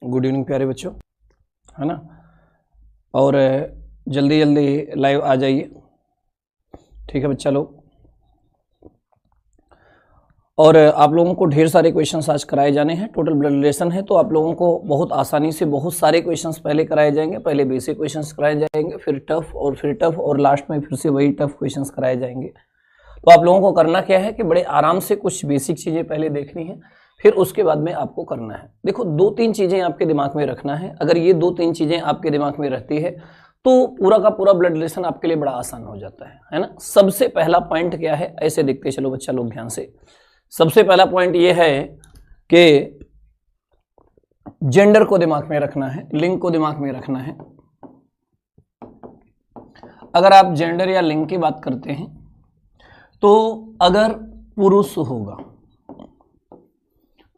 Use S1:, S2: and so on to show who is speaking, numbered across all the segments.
S1: Good evening प्यारे बच्चों, है ना। और जल्दी जल्दी लाइव आ जाइए, ठीक है बच्चा लोग। और आप लोगों को ढेर सारे क्वेश्चंस आज कराए जाने हैं। टोटल ब्लड रिलेशन है तो आप लोगों को बहुत आसानी से बहुत सारे क्वेश्चंस पहले कराए जाएंगे। पहले बेसिक क्वेश्चंस कराए जाएंगे, फिर टफ और लास्ट में फिर से वही टफ क्वेश्चंस कराए जाएंगे। तो आप लोगों को करना क्या है कि बड़े आराम से कुछ बेसिक चीज़ें पहले देखनी है, फिर उसके बाद में आपको करना है। देखो, 2-3 चीज़ें आपके दिमाग में रखना है। अगर ये 2-3 चीज़ें आपके दिमाग में रहती है तो पूरा का पूरा ब्लड रिलेशन आपके लिए बड़ा आसान हो जाता है ना। सबसे पहला पॉइंट क्या है, ऐसे देखते चलो बच्चा लोग ध्यान से। सबसे पहला पॉइंट ये है कि जेंडर को दिमाग में रखना है, लिंग को दिमाग में रखना है। अगर आप जेंडर या लिंग की बात करते हैं तो अगर पुरुष होगा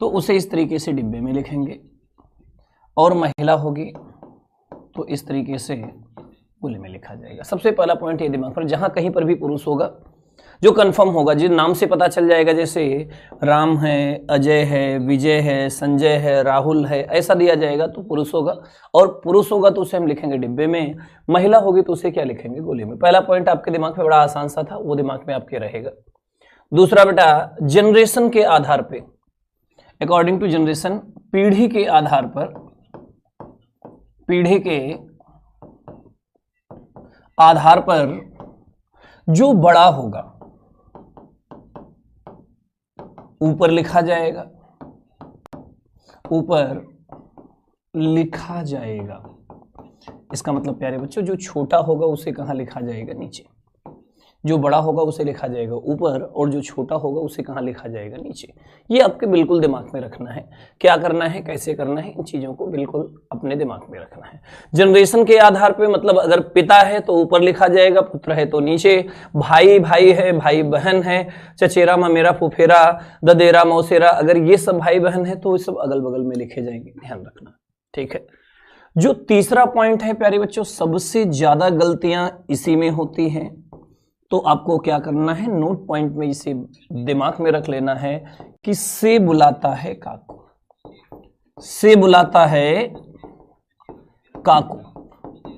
S1: तो उसे इस तरीके से डिब्बे में लिखेंगे, और महिला होगी तो इस तरीके से गोले में लिखा जाएगा। सबसे पहला पॉइंट ये दिमाग पर, जहां कहीं पर भी पुरुष होगा जो कंफर्म होगा, जिस नाम से पता चल जाएगा, जैसे राम है, अजय है, विजय है, संजय है, राहुल है, ऐसा दिया जाएगा तो पुरुष होगा। और पुरुष होगा तो उसे हम लिखेंगे डिब्बे में, महिला होगी तो उसे क्या लिखेंगे, गोले में। पहला पॉइंट आपके दिमाग में बड़ा आसान सा था, वो दिमाग में आपके रहेगा। दूसरा बेटा, जनरेशन के आधार पे, अकॉर्डिंग टू जनरेशन, पीढ़ी के आधार पर, पीढ़ी के आधार पर जो बड़ा होगा ऊपर लिखा जाएगा, ऊपर लिखा जाएगा। इसका मतलब प्यारे बच्चों, जो छोटा होगा उसे कहाँ लिखा जाएगा, नीचे। जो बड़ा होगा उसे लिखा जाएगा ऊपर, और जो छोटा होगा उसे कहाँ लिखा जाएगा, नीचे। ये आपके बिल्कुल दिमाग में रखना है। क्या करना है, कैसे करना है, इन चीज़ों को बिल्कुल अपने दिमाग में रखना है। जनरेशन के आधार पे, मतलब अगर पिता है तो ऊपर लिखा जाएगा, पुत्र है तो नीचे, भाई भाई है, भाई बहन है, चचेरा ममेरा फुफेरा ददेरा मौसेरा, अगर ये सब भाई बहन है तो ये सब अगल बगल में लिखे जाएंगे, ध्यान रखना, ठीक है। जो तीसरा पॉइंट है प्यारे बच्चों, सबसे ज्यादा गलतियां इसी में होती हैं, तो आपको क्या करना है, नोट पॉइंट में इसे दिमाग में रख लेना है कि से बुलाता है काको, से बुलाता है काको।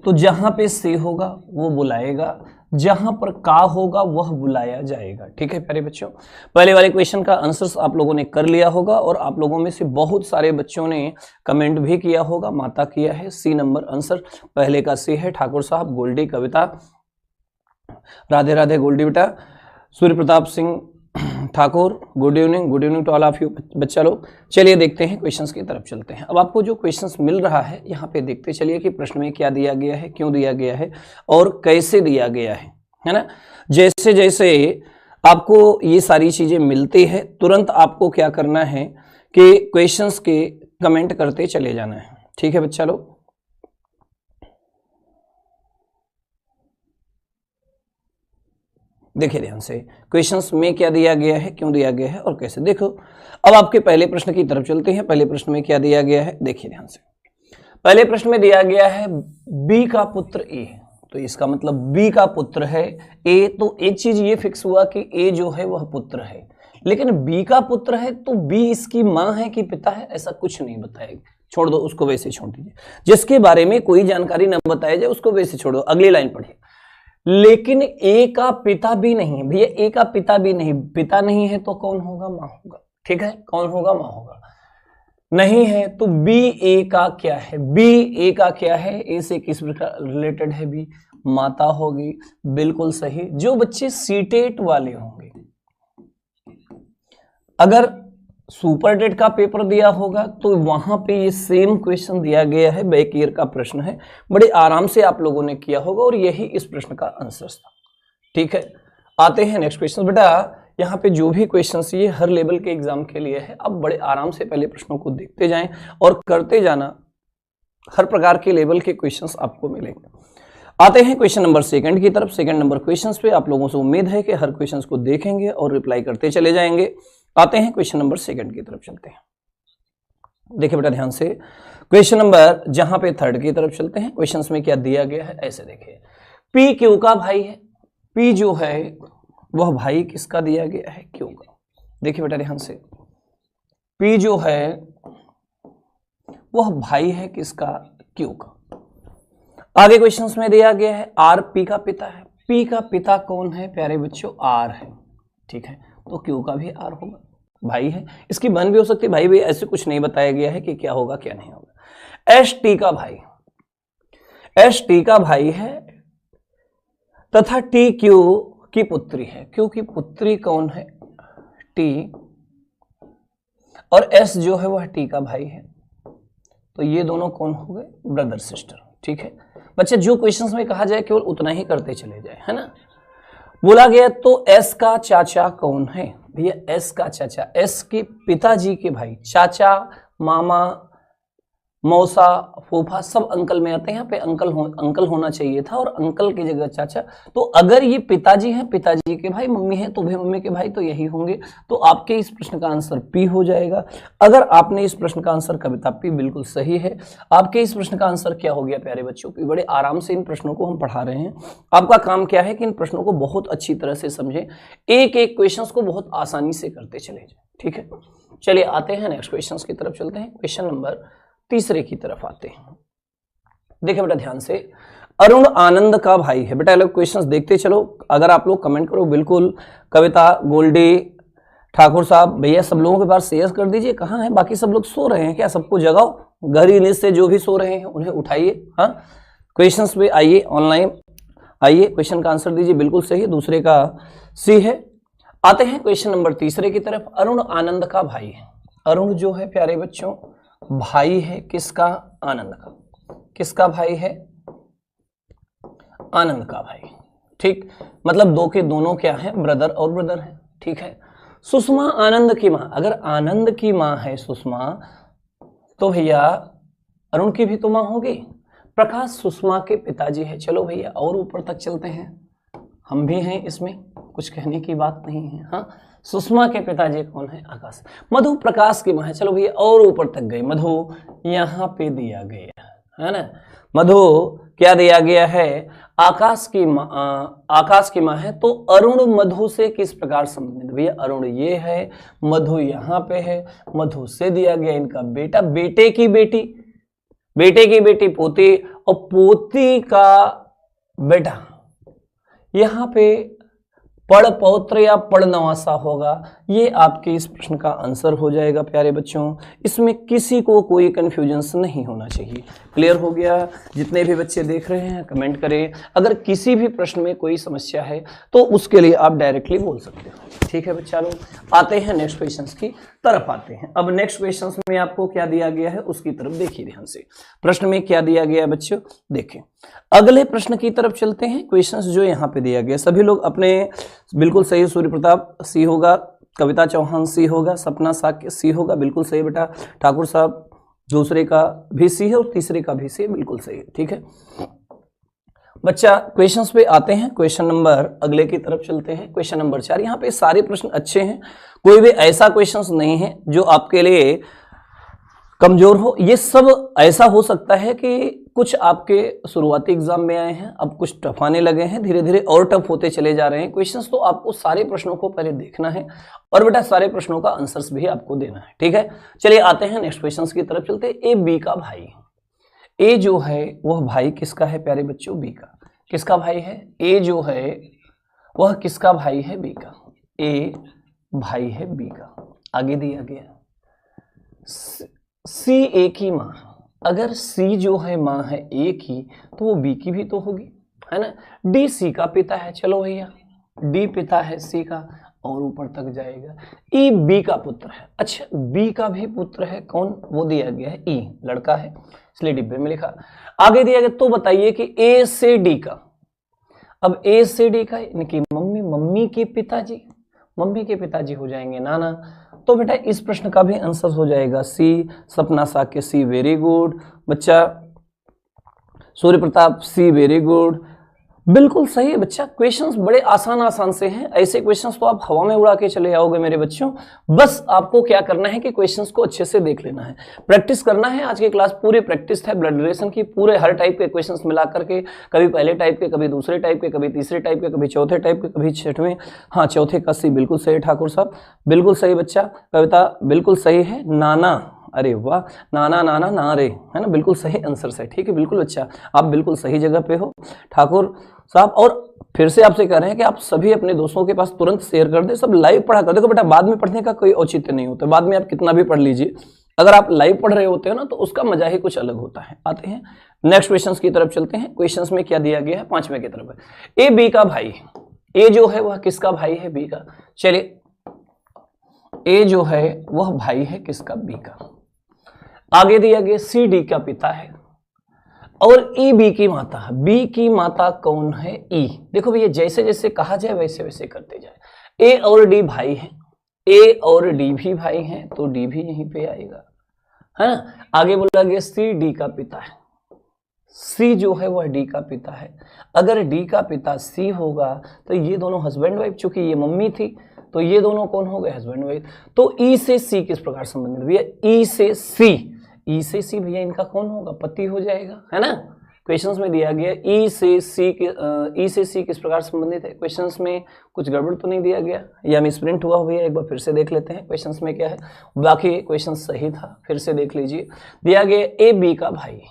S1: तो जहां पे से होगा वो बुलाएगा, जहां पर का होगा वह बुलाया जाएगा, ठीक है प्यारे बच्चों। पहले वाले क्वेश्चन का आंसर्स आप लोगों ने कर लिया होगा, और आप लोगों में से बहुत सारे बच्चों ने कमेंट भी किया होगा। माता किया है, सी नंबर आंसर पहले का सी है। ठाकुर साहब, गोल्डी कविता, राधे राधे गोल्डी बेटा, Surya Pratap Singh Thakur, good evening to all of you बच्चा लोग। चलिए देखते हैं, क्वेश्चंस की तरफ चलते हैं। अब आपको जो क्वेश्चंस मिल रहा है यहाँ पे देखते चलिए कि प्रश्न में क्या दिया गया है, क्यों दिया गया है और कैसे दिया गया है ना। जैसे जैसे आपको ये सारी चीजें मिलती है, तुरंत आपको क्या करना है कि क्वेश्चंस के कमेंट करते चले जाना है, ठीक है बच्चा लोग। देखिए ध्यान से, क्वेश्चंस में क्या दिया गया है, क्यों दिया गया है और कैसे। देखो, अब आपके पहले प्रश्न की तरफ चलते हैं। पहले प्रश्न में क्या दिया गया है, देखिए ध्यान से। पहले प्रश्न में दिया गया है बी का पुत्र ए है, तो इसका मतलब बी का पुत्र है ए। तो एक चीज ये फिक्स हुआ कि ए जो है वह पुत्र है, लेकिन बी का पुत्र है तो बी इसकी मां है कि पिता है, ऐसा कुछ नहीं बताएगा। छोड़ दो उसको, वैसे छोड़ दीजिए। जिसके बारे में कोई जानकारी न बताया जाए उसको वैसे छोड़ दो। अगली लाइन पढ़िए। लेकिन ए का पिता भी नहीं है भैया, ए का पिता भी नहीं, पिता नहीं है तो कौन होगा, मां होगा, ठीक है। कौन होगा, मां होगा। नहीं है तो बी ए का क्या है, बी ए का क्या है, ए से किस प्रकार रिलेटेड है, बी माता होगी, बिल्कुल सही। जो बच्चे सीटेट वाले होंगे, अगर सुपर टेट का पेपर दिया होगा तो वहां पे ये सेम क्वेश्चन दिया गया है, बैक ईयर का प्रश्न है, बड़े आराम से आप लोगों ने किया होगा, और यही इस प्रश्न का आंसर था, ठीक है। आते हैं नेक्स्ट क्वेश्चन। बेटा यहाँ पे जो भी क्वेश्चन ये हर लेवल के एग्जाम के लिए है, अब बड़े आराम से पहले प्रश्नों को देखते जाएं और करते जाना, हर प्रकार के लेवल के क्वेश्चन आपको मिलेंगे। आते हैं क्वेश्चन नंबर सेकंड की तरफ। सेकंड नंबर क्वेश्चन पे आप लोगों से उम्मीद है कि हर क्वेश्चन को देखेंगे और रिप्लाई करते चले जाएंगे। आते हैं क्वेश्चन नंबर सेकंड की तरफ चलते हैं। देखिए बेटा ध्यान से, क्वेश्चन नंबर जहां पे थर्ड की तरफ चलते हैं। क्वेश्चंस में क्या दिया गया है, ऐसे देखिए। पी क्यू का भाई है, पी जो है वह भाई किसका दिया गया है, क्यू का। देखिए बेटा ध्यान से, पी जो है वह भाई है किसका, क्यू का। आगे क्वेश्चंस में दिया गया है आर पी का पिता है, पी का पिता कौन है प्यारे बच्चों, आर है, ठीक है, तो क्यू का भी आर होगा, भाई है। इसकी बहन भी हो सकती है, भाई भी, ऐसे कुछ नहीं बताया गया है कि क्या होगा क्या नहीं होगा। एस टी का भाई, एस टी का भाई है तथा टी क्यू की पुत्री है, क्यू की पुत्री कौन है, टी, और एस जो है वह टी का भाई है, तो ये दोनों कौन हो गए, ब्रदर सिस्टर, ठीक है। बच्चे जो क्वेश्चंस में कहा जाए केवल उतना ही करते चले जाए, है ना। बोला गया तो एस का चाचा कौन है भैया, एस का चाचा, एस के पिताजी के भाई, चाचा, मामा, मौसा, फूफा, सब अंकल में आते हैं। यहाँ पे अंकल होना चाहिए था और अंकल की जगह चाचा। तो अगर ये पिताजी हैं, पिताजी के भाई, मम्मी है तो भी मम्मी के भाई, तो यही होंगे। तो आपके इस प्रश्न का आंसर पी हो जाएगा। अगर आपने इस प्रश्न का आंसर कविता पी बिल्कुल सही है। आपके इस प्रश्न का आंसर क्या हो गया प्यारे बच्चों, पी। बड़े आराम से इन प्रश्नों को हम पढ़ा रहे हैं। आपका काम क्या है कि इन प्रश्नों को बहुत अच्छी तरह से समझें, एक एक क्वेश्चन को बहुत आसानी से करते चले जाए, ठीक है। चलिए आते हैं नेक्स्ट क्वेश्चन की तरफ चलते हैं। क्वेश्चन नंबर तीसरे की तरफ आते हैं। देखिए बेटा ध्यान से, अरुण आनंद का भाई है। बेटा लोग क्वेश्चंस देखते चलो, अगर आप लोग कमेंट करो बिल्कुल। कविता, गोल्डी, ठाकुर साहब, भैया सब लोगों के पास शेयर कर दीजिए। कहाँ है बाकी सब लोग, सो रहे हैं क्या, सबको जगाओ। घर ही से जो भी सो रहे हैं उन्हें उठाइए। हाँ, क्वेश्चंस पे आइए, ऑनलाइन आइए, क्वेश्चन का आंसर दीजिए। बिल्कुल सही है, दूसरे का सी है। आते हैं क्वेश्चन नंबर तीसरे की तरफ। अरुण आनंद का भाई है। अरुण जो है प्यारे बच्चों भाई है किसका, आनंद का। किसका भाई है, आनंद का भाई, ठीक। मतलब दो के दोनों क्या है, ब्रदर और ब्रदर है, ठीक है। सुषमा आनंद की मां, अगर आनंद की मां है सुषमा, तो भैया अरुण की भी तो मां होगी। प्रकाश सुषमा के पिताजी है। चलो भैया और ऊपर तक चलते हैं, हम भी हैं इसमें, कुछ कहने की बात नहीं है। हाँ, सुषमा के पिताजी कौन है, आकाश। मधु प्रकाश की मां है। चलो भैया और ऊपर तक गए, मधु यहाँ पे दिया गया है ना। मधु क्या दिया गया है, आकाश की मां है। तो अरुण मधु से किस प्रकार संबंधित, भैया अरुण ये है, मधु यहाँ पे है, मधु से दिया गया इनका बेटा, बेटे की बेटी, बेटे की बेटी पोती, और पोती का बेटा। यहाँ पे पढ़ पौत्र या पढ़ नवासा होगा। ये आपके इस प्रश्न का आंसर हो जाएगा प्यारे बच्चों। इसमें किसी को कोई कंफ्यूजन नहीं होना चाहिए। क्लियर हो गया। जितने भी बच्चे देख रहे हैं कमेंट करें। अगर किसी भी प्रश्न में कोई समस्या है तो उसके लिए आप डायरेक्टली बोल सकते हो, ठीक है बच्चा लोग। आते हैं नेक्स्ट क्वेश्चन की तरफ आते हैं। अब नेक्स्ट क्वेश्चन में आपको क्या दिया गया है उसकी तरफ देखिए ध्यान से। प्रश्न में क्या दिया गया है बच्चों, देखें। अगले प्रश्न की तरफ चलते हैं। क्वेश्चंस जो यहाँ पे दिया गया, सभी लोग अपने बिल्कुल सही। सूर्य प्रताप सी होगा, कविता चौहान सी होगा, सपना साक्य सी होगा, बिल्कुल सही बेटा। ठाकुर साहब दूसरे का भी सी है और तीसरे का भी सी है, बिल्कुल सही है, ठीक है बच्चा। क्वेश्चंस पे आते हैं। क्वेश्चन नंबर अगले की तरफ चलते हैं। Question number 4। यहाँ पे सारे प्रश्न अच्छे हैं, कोई भी ऐसा क्वेश्चंस नहीं है जो आपके लिए कमजोर हो। ये सब ऐसा हो सकता है कि कुछ आपके शुरुआती एग्जाम में आए हैं, अब कुछ टफ आने लगे हैं, धीरे धीरे और टफ होते चले जा रहे हैं क्वेश्चंस। तो आपको सारे प्रश्नों को पहले देखना है और बेटा सारे प्रश्नों का आंसर्स भी आपको देना है, ठीक है। चलिए आते हैं नेक्स्ट क्वेश्चंस की तरफ चलते हैं। ए बी का भाई, ए जो है वह भाई किसका है प्यारे बच्चों, बी का। किसका भाई है, ए जो है वह किसका भाई है, बी का। ए भाई है बी का। आगे दिया गया सी ए की मां। अगर सी जो है मां है ए की, तो वो बी की भी तो होगी, है ना। डी सी का पिता है। चलो भैया डी पिता है सी का, और ऊपर तक जाएगा। ई बी का पुत्र है। अच्छा बी का भी पुत्र है, कौन, वो दिया गया है ई, लड़का है इसलिए डिब्बे में लिखा। आगे दिया गया तो बताइए कि ए से डी का। अब ए से डी का इनकी मम्मी, मम्मी के पिताजी, मम्मी के पिताजी हो जाएंगे नाना। तो बेटा इस प्रश्न का भी आंसर हो जाएगा सी। सपना साक्य सी, वेरी गुड बच्चा। सूर्य प्रताप सी, वेरी गुड, बिल्कुल सही है बच्चा। क्वेश्चंस बड़े आसान से हैं। ऐसे क्वेश्चंस तो आप हवा में उड़ा के चले आओगे मेरे बच्चों। बस आपको क्या करना है कि क्वेश्चंस को अच्छे से देख लेना है, प्रैक्टिस करना है। आज की क्लास पूरी प्रैक्टिस है, ब्लड रिलेशन की, पूरे हर टाइप के क्वेश्चंस मिला करके, कभी पहले टाइप के, कभी दूसरे टाइप के, कभी तीसरे टाइप के, कभी चौथे टाइप के, कभी छठवें। हाँ चौथे का सी बिल्कुल सही ठाकुर साहब, बिल्कुल सही बच्चा। कविता बिल्कुल सही है। नाना अरे वाह, नाना नाना ना रे, है ना, बिल्कुल सही आंसर है। ठीक है, बिल्कुल अच्छा, आप बिल्कुल सही जगह पे हो ठाकुर साहब। और फिर से आपसे कह रहे हैं कि आप सभी अपने दोस्तों के पास तुरंत शेयर कर दें, सब लाइव पढ़ा कर। देखो बेटा, बाद में पढ़ने का कोई औचित्य नहीं होता, बाद में आप कितना भी पढ़ लीजिए, अगर आप लाइव पढ़ रहे होते हो ना तो उसका मजा ही कुछ अलग होता है। आते हैं नेक्स्ट क्वेश्चंस की तरफ चलते हैं। क्वेश्चंस में क्या दिया गया है, 5वें की तरफ है। ए बी का भाई, ए जो है वह किसका भाई है, बी का। चलिए, ए जो है वह भाई है किसका, बी का। आगे दिया गया सी डी का पिता है और ई बी की माता है। बी की माता कौन है, ई। देखो भैया, जैसे जैसे कहा जाए वैसे वैसे करते जाए। ए और डी भाई है, ए और डी भी भाई हैं, तो डी भी यहीं पे आएगा, है ना। आगे बोला गया सी डी का पिता है, सी जो है वह डी का पिता है। अगर डी का पिता सी होगा तो ये दोनों हस्बैंड वाइफ, चूंकि ये मम्मी थी तो ये दोनों कौन हो गए, हस्बैंड वाइफ। तो ई से सी किस प्रकार संबंधित भैया, ई से सी, ई से सी भैया इनका कौन होगा, पति हो जाएगा, है ना। क्वेश्चंस में दिया गया ई से सी किस प्रकार संबंधित है। क्वेश्चंस में कुछ गड़बड़ तो नहीं दिया गया या मिसप्रिंट हुआ भैया, एक बार फिर से देख लेते हैं क्वेश्चंस में क्या है। बाकी क्वेश्चन सही था, फिर से देख लीजिए। दिया गया ए बी का भाई,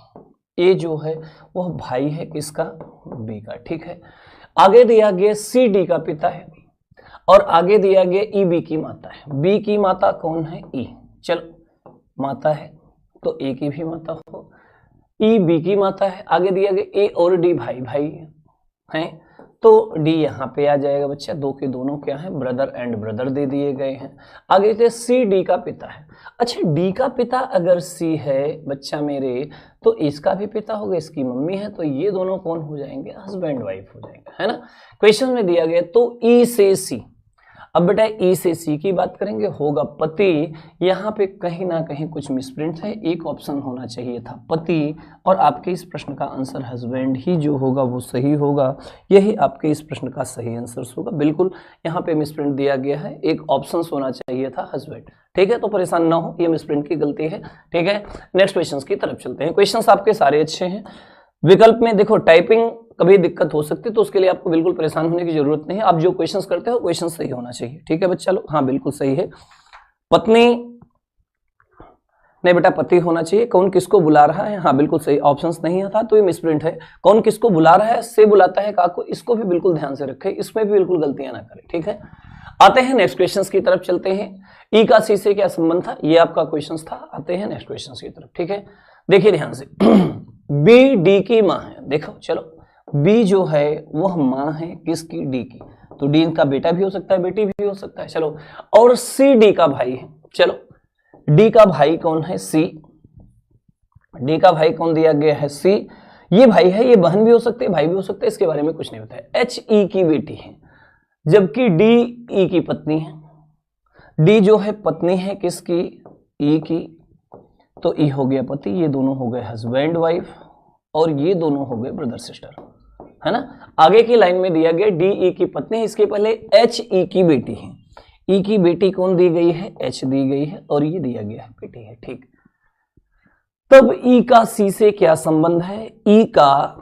S1: ए जो है वह भाई है किसका, बी का। ठीक है, आगे दिया गया सी डी का पिता है और आगे दिया गया ई बी की माता है। बी की माता कौन है, ई। चलो, माता है तो ए की भी माता हो, ई बी की माता है। आगे दिया गया ए और डी भाई भाई हैं, तो डी यहाँ पे आ जाएगा बच्चा। दो के दोनों क्या है, ब्रदर एंड ब्रदर दे दिए गए हैं। आगे से सी डी का पिता है। अच्छा, डी का पिता अगर सी है बच्चा मेरे, तो इसका भी पिता होगा, इसकी मम्मी है, तो ये दोनों कौन हो जाएंगे, हस्बैंड वाइफ हो जाएंगे, है ना। क्वेश्चन में दिया गया तो ई से सी। अब बेटा ई से सी की बात करेंगे, होगा पति। यहाँ पे कहीं ना कहीं कुछ मिसप्रिंट है, एक ऑप्शन होना चाहिए था पति, और आपके इस प्रश्न का आंसर हस्बैंड ही जो होगा वो सही होगा। यही आपके इस प्रश्न का सही आंसर होगा। बिल्कुल यहाँ पे मिसप्रिंट दिया गया है, एक ऑप्शन होना चाहिए था हस्बैंड। ठीक है, तो परेशान ना हो, ये मिसप्रिंट की गलती है। ठीक है, नेक्स्ट क्वेश्चन की तरफ चलते हैं। क्वेश्चन आपके सारे अच्छे हैं। विकल्प में देखो, टाइपिंग कभी दिक्कत हो सकती है, तो उसके लिए आपको बिल्कुल परेशान होने की जरूरत नहीं है। आप जो क्वेश्चंस करते हो क्वेश्चन सही होना चाहिए। ठीक है बच्चा लोग, हाँ बिल्कुल सही है। पत्नी नहीं बेटा, पति होना चाहिए। कौन किसको बुला रहा है, हाँ बिल्कुल सही, ऑप्शंस नहीं था तो ये मिसप्रिंट है। कौन किसको बुला रहा है, से बुलाता है काको, इसको भी बिल्कुल ध्यान से रखें, इसमें भी बिल्कुल गलतियां ना करें। ठीक है, आते हैं नेक्स्ट क्वेश्चन की तरफ चलते हैं। ई का सी से क्या संबंध था, ये आपका क्वेश्चन था। आते हैं नेक्स्ट क्वेश्चन की तरफ। ठीक है, देखिए ध्यान से। बी डी की माँ है। देखो चलो, बी जो है वह माँ है किसकी, डी की। तो डी का बेटा भी हो सकता है, बेटी भी हो सकता है। चलो, और सी डी का भाई है। चलो, डी का भाई कौन है, सी। डी का भाई कौन दिया गया है, सी। ये भाई है, ये बहन भी हो सकते हैं, भाई भी हो सकते हैं, इसके बारे में कुछ नहीं बताया। एच ई की बेटी है, जबकि डी ई की पत्नी है। डी जो है पत्नी है किसकी, ई की। तो ई हो गया पति, ये दोनों हो गए हस्बैंड वाइफ, और ये दोनों हो गए ब्रदर सिस्टर, है ना। आगे की लाइन में दिया गया डी ई की पत्नी, इसके पहले एच ई की बेटी है। ई की बेटी कौन दी गई है, एच दी गई है, और ये दिया गया है बेटी है। ठीक, तब ई का सी से क्या संबंध है, ई का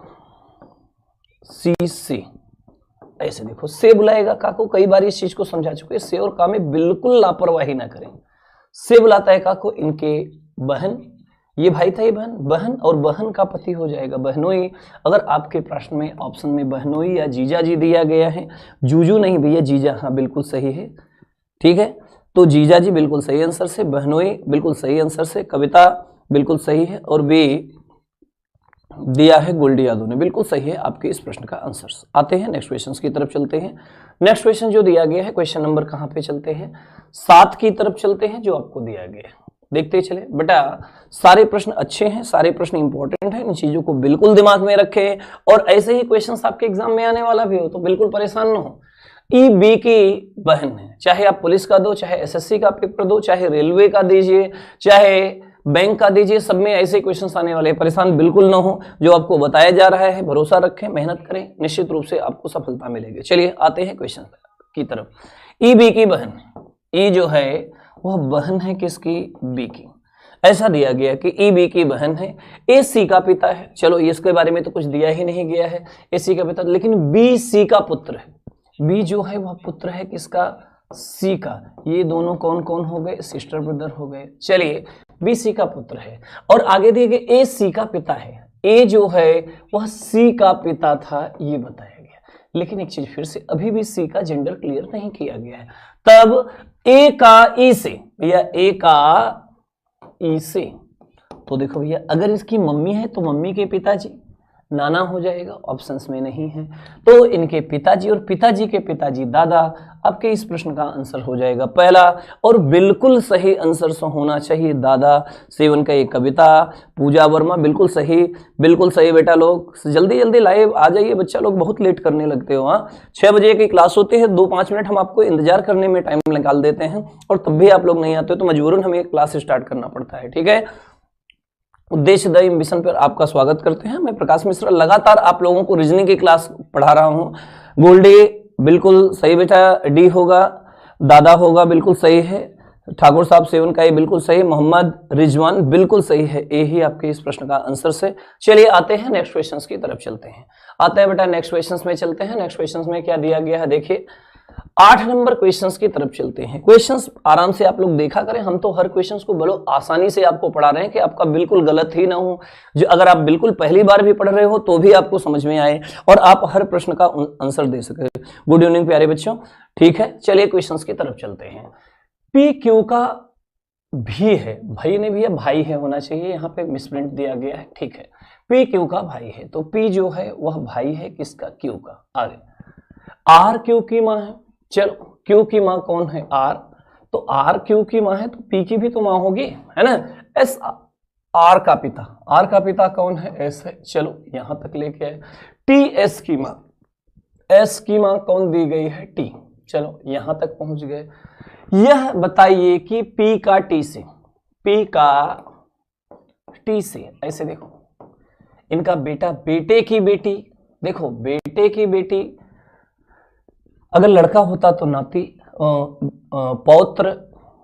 S1: सी से, ऐसे देखो, से बुलाएगा काको। कई बार इस चीज को समझा चुके, से और का में बिल्कुल लापरवाही ना करें। से बुलाता है काको इनके बहन, ये भाई था, ये बहन, बहन और बहन का पति हो जाएगा बहनोई। अगर आपके प्रश्न में ऑप्शन में बहनोई या जीजा जी दिया गया है, जूजू नहीं भैया, जीजा, हाँ बिल्कुल सही है। ठीक है, तो जीजा जी बिल्कुल सही आंसर से, बहनोई बिल्कुल सही आंसर से, कविता बिल्कुल सही है, और बी दिया है गोल्डी यादव ने, बिल्कुल सही है आपके इस प्रश्न का आंसर। आते हैं नेक्स्ट क्वेश्चन की तरफ चलते हैं। नेक्स्ट क्वेश्चन जो दिया गया है, क्वेश्चन नंबर कहाँ पे चलते हैं, 7 की तरफ चलते हैं, जो आपको दिया गया है। देखते चले बेटा, सारे प्रश्न अच्छे हैं, सारे प्रश्न इंपॉर्टेंट हैं, इन चीजों को बिल्कुल दिमाग में रखें। और ऐसे ही क्वेश्चंस आपके एग्जाम में आने वाला भी हो तो बिल्कुल परेशान न हो। ई बी की बहन है, चाहे आप पुलिस का दो, चाहे एसएससी का पेपर दो, चाहे रेलवे का दीजिए, चाहे बैंक का दीजिए, सब में ऐसे क्वेश्चंस आने वाले हैं। परेशान बिल्कुल ना हो, जो आपको बताया जा रहा है भरोसा रखें, मेहनत करें, निश्चित रूप से आपको सफलता मिलेगी। चलिए आते हैं क्वेश्चन की तरफ। ई बी की बहन, ई जो है वह बहन है किसकी, बी की। ऐसा दिया गया कि ई बी की बहन है, ए सी का पिता है। चलो, इसके बारे में तो कुछ दिया ही नहीं गया है, ए सी का पिता, लेकिन बी सी का पुत्र है। बी जो है वह पुत्र है किसका, सी का, ये दोनों कौन कौन हो गए, सिस्टर ब्रदर हो गए। चलिए बी सी का पुत्र है और आगे दिए गए ए सी का पिता है। ए जो है वह सी का पिता था, ये बताया गया। लेकिन एक चीज फिर से, अभी भी सी का जेंडर क्लियर नहीं किया गया है। तब ए का ई से, भैया ए का ई से, तो देखो भैया अगर इसकी मम्मी है तो मम्मी के पिताजी नाना हो जाएगा, ऑप्शंस में नहीं है। तो इनके पिताजी और पिताजी के पिताजी दादा, आपके इस प्रश्न का आंसर हो जाएगा पहला और बिल्कुल सही आंसर होना चाहिए दादा। सेवन का ये कविता, पूजा वर्मा, बिल्कुल सही बेटा। लोग जल्दी जल्दी लाइव आ जाइए, बच्चा लोग बहुत लेट करने लगते हो। हाँ 6 बजे की क्लास होती है, 2-5 मिनट हम आपको इंतजार करने में टाइम निकाल देते हैं और तब भी आप लोग नहीं आते हो तो मजबूरन हमें क्लास स्टार्ट करना पड़ता है। ठीक है, उद्देश्य द मिशन पर आपका स्वागत करते हैं। मैं प्रकाश मिश्रा लगातार आप लोगों को रीजनिंग की क्लास पढ़ा रहा हूं। गोल्डी बिल्कुल सही बेटा, डी होगा, दादा होगा, बिल्कुल सही है। ठाकुर साहब सेवन का ये बिल्कुल सही, मोहम्मद रिजवान बिल्कुल सही है। ए ही आपके इस प्रश्न का आंसर से। चलिए आते हैं नेक्स्ट क्वेश्चंस की तरफ चलते हैं। आते हैं बेटा नेक्स्ट क्वेश्चंस में चलते हैं। नेक्स्ट क्वेश्चंस में क्या दिया गया है देखिए, 8 नंबर क्वेश्चंस की तरफ चलते हैं। क्वेश्चंस आराम से आप लोग देखा करें, हम तो हर क्वेश्चंस को बड़ो आसानी से आपको पढ़ा रहे हैं कि आपका बिल्कुल गलत ही ना हो। जो अगर आप बिल्कुल पहली बार भी पढ़ रहे हो तो भी आपको समझ में आए और आप हर प्रश्न का आंसर दे सके। गुड इवनिंग प्यारे बच्चों। ठीक है, चलिए क्वेश्चंस की तरफ चलते हैं। पी क्यू का भी है, भाई ने भी है, भाई है होना चाहिए, यहाँ पे मिसप्रिंट दिया गया है। ठीक है, पी क्यू का भाई है, तो पी जो है वह भाई है किसका, क्यू का। आगे आर क्यू की माँ है, चलो क्यू की माँ कौन है, आर, तो आर क्यू की माँ है तो पी की भी तो माँ होगी, है ना। एस आर का पिता, आर का पिता कौन है, एस है, चलो यहां तक लेके आए। टी एस की माँ, एस की माँ कौन दी गई है, टी, चलो यहां तक पहुंच गए। यह बताइए कि पी का टी से, पी का टी से, ऐसे देखो इनका बेटा, बेटे की बेटी, देखो बेटे की बेटी, अगर लड़का होता तो नाती, पौत्र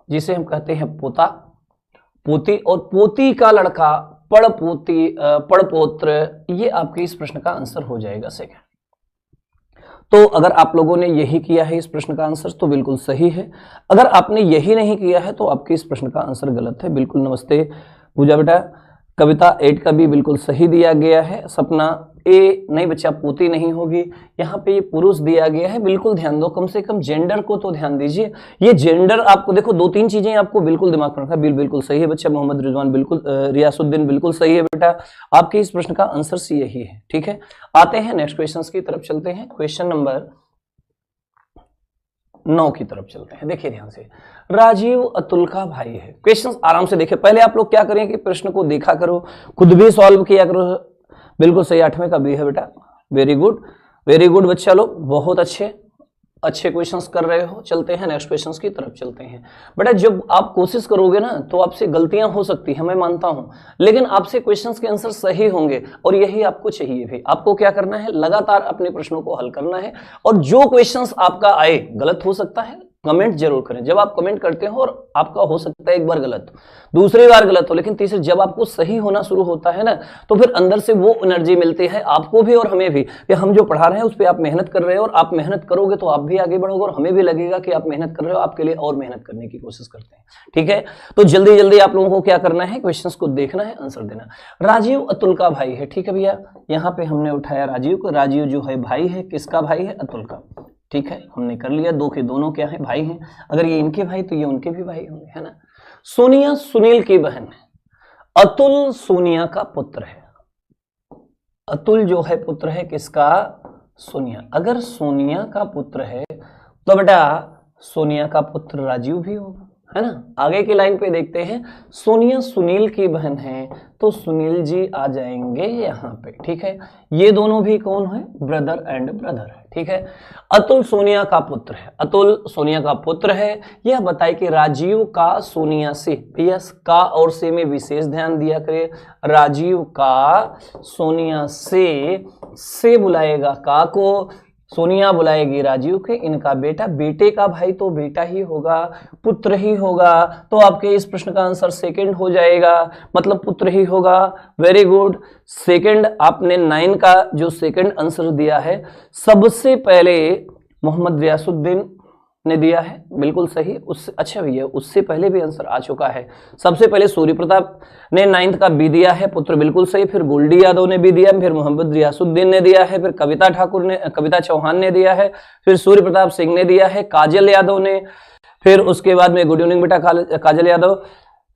S1: जिसे हम कहते हैं पोता, पोती, और पोती का लड़का पड़पोती, पड़पोत्र, ये आपके इस प्रश्न का आंसर हो जाएगा सेकंड। तो अगर आप लोगों ने यही किया है इस प्रश्न का आंसर तो बिल्कुल सही है, अगर आपने यही नहीं किया है तो आपके इस प्रश्न का आंसर गलत है। बिल्कुल नमस्ते पूजा बेटा। कविता 8 का भी बिल्कुल सही दिया गया है। सपना ए नहीं बच्चा, पोती नहीं होगी, यहाँ पे ये पुरुष दिया गया है। बिल्कुल ध्यान दो, कम से कम जेंडर को तो ध्यान दीजिए। ये जेंडर आपको देखो 2-3 चीजें आपको बिल्कुल दिमाग में रखा, बिल्कुल सही है बच्चा। मोहम्मद रिजवान बिल्कुल, रियासुद्दीन बिल्कुल सही है बेटा। आपके इस प्रश्न का आंसर सी यही है। ठीक है, आते हैं नेक्स्ट क्वेश्चन की तरफ चलते हैं। क्वेश्चन नंबर 9 की तरफ चलते हैं। देखिए ध्यान से, राजीव अतुल का भाई है। क्वेश्चन आराम से देखिए, पहले आप लोग क्या करें कि प्रश्न को देखा करो, खुद भी सॉल्व किया करो। बिल्कुल सही, 8वें का बी है बेटा, वेरी गुड बच्चा लोग, बहुत अच्छे क्वेश्चंस कर रहे हो। चलते हैं नेक्स्ट क्वेश्चंस की तरफ चलते हैं। बेटा जब आप कोशिश करोगे ना तो आपसे गलतियां हो सकती है, मैं मानता हूं, लेकिन आपसे क्वेश्चंस के आंसर सही होंगे और यही आपको चाहिए भी। आपको क्या करना है, लगातार अपने प्रश्नों को हल करना है और जो क्वेश्चंस आपका आए, गलत हो सकता है, कमेंट जरूर करें। जब आप कमेंट करते हो और आपका हो सकता है एक बार गलत, दूसरी बार गलत हो, लेकिन तीसरी जब आपको सही होना शुरू होता है ना तो फिर अंदर से वो एनर्जी मिलती है आपको भी और हमें भी कि हम जो पढ़ा रहे हैं उस पर आप मेहनत कर रहे हो और आप मेहनत करोगे तो आप भी आगे बढ़ोगे और हमें भी लगेगा कि आप मेहनत कर रहे हो, आपके लिए और मेहनत करने की कोशिश करते हैं। ठीक है, तो जल्दी जल्दी आप लोगों को क्या करना है, क्वेश्चन को देखना है, आंसर देना। राजीव अतुल का भाई है। ठीक है भैया, यहाँ पे हमने उठाया राजीव को, राजीव जो है भाई है, किसका भाई है, अतुल का। ठीक है, हमने कर लिया, दो के दोनों क्या है, भाई हैं। अगर ये इनके भाई तो ये उनके भी भाई होंगे, है ना। सोनिया सुनील की बहन है, अतुल सोनिया का पुत्र है। अतुल जो है पुत्र है किसका, सोनिया। अगर सोनिया का पुत्र है तो बेटा सोनिया का पुत्र राजीव भी होगा, है ना। आगे की लाइन पे देखते हैं, सोनिया सुनील की बहन है तो सुनील जी आ जाएंगे यहाँ पे। ठीक है, ये दोनों भी कौन है, ब्रदर एंड ब्रदर है। ठीक है, अतुल सोनिया का पुत्र है, अतुल सोनिया का पुत्र है। यह बताए कि राजीव का सोनिया से, यस का और से में विशेष ध्यान दिया करे। राजीव का सोनिया से बुलाएगा का को, सोनिया बुलाएगी राजीव के, इनका बेटा, बेटे का भाई तो बेटा ही होगा, पुत्र ही होगा, तो आपके इस प्रश्न का आंसर सेकंड हो जाएगा, मतलब पुत्र ही होगा। वेरी गुड, सेकंड आपने 9 का जो सेकंड आंसर दिया है। सबसे पहले मोहम्मद रियासुद्दीन ने दिया है, बिल्कुल सही। उससे अच्छा भैया उससे पहले भी आंसर आ चुका है। सबसे पहले सूर्य प्रताप ने 9th का बी दिया है, पुत्र, बिल्कुल सही। फिर गोल्डी यादव ने भी दिया, फिर मोहम्मद रियासुद्दीन ने दिया है, फिर कविता चौहान ने दिया है, फिर सूर्य प्रताप सिंह ने दिया है, काजल यादव ने, फिर उसके बाद में गुड इवनिंग बेटा काजल यादव,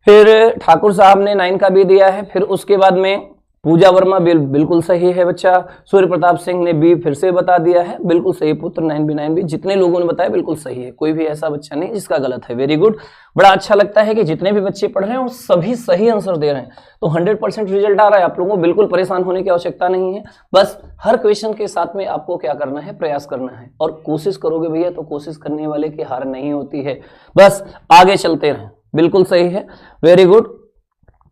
S1: फिर ठाकुर साहब ने 9 का बी दिया है, फिर उसके बाद में पूजा वर्मा बिल्कुल सही है बच्चा। सूर्य प्रताप सिंह ने बी फिर से बता दिया है, बिल्कुल सही पुत्र, 9B जितने लोगों ने बताया बिल्कुल सही है, कोई भी ऐसा बच्चा नहीं जिसका गलत है। Very good. बड़ा अच्छा लगता है कि जितने भी बच्चे पढ़ रहे हैं वो सभी सही आंसर दे रहे हैं, तो 100% रिजल्ट आ रहा है। आप लोगों को बिल्कुल परेशान होने की आवश्यकता नहीं है, बस हर क्वेश्चन के साथ में आपको क्या करना है, प्रयास करना है, और कोशिश करोगे भैया तो कोशिश करने वाले की हार नहीं होती है, बस आगे चलते रहें। बिल्कुल सही है, very good.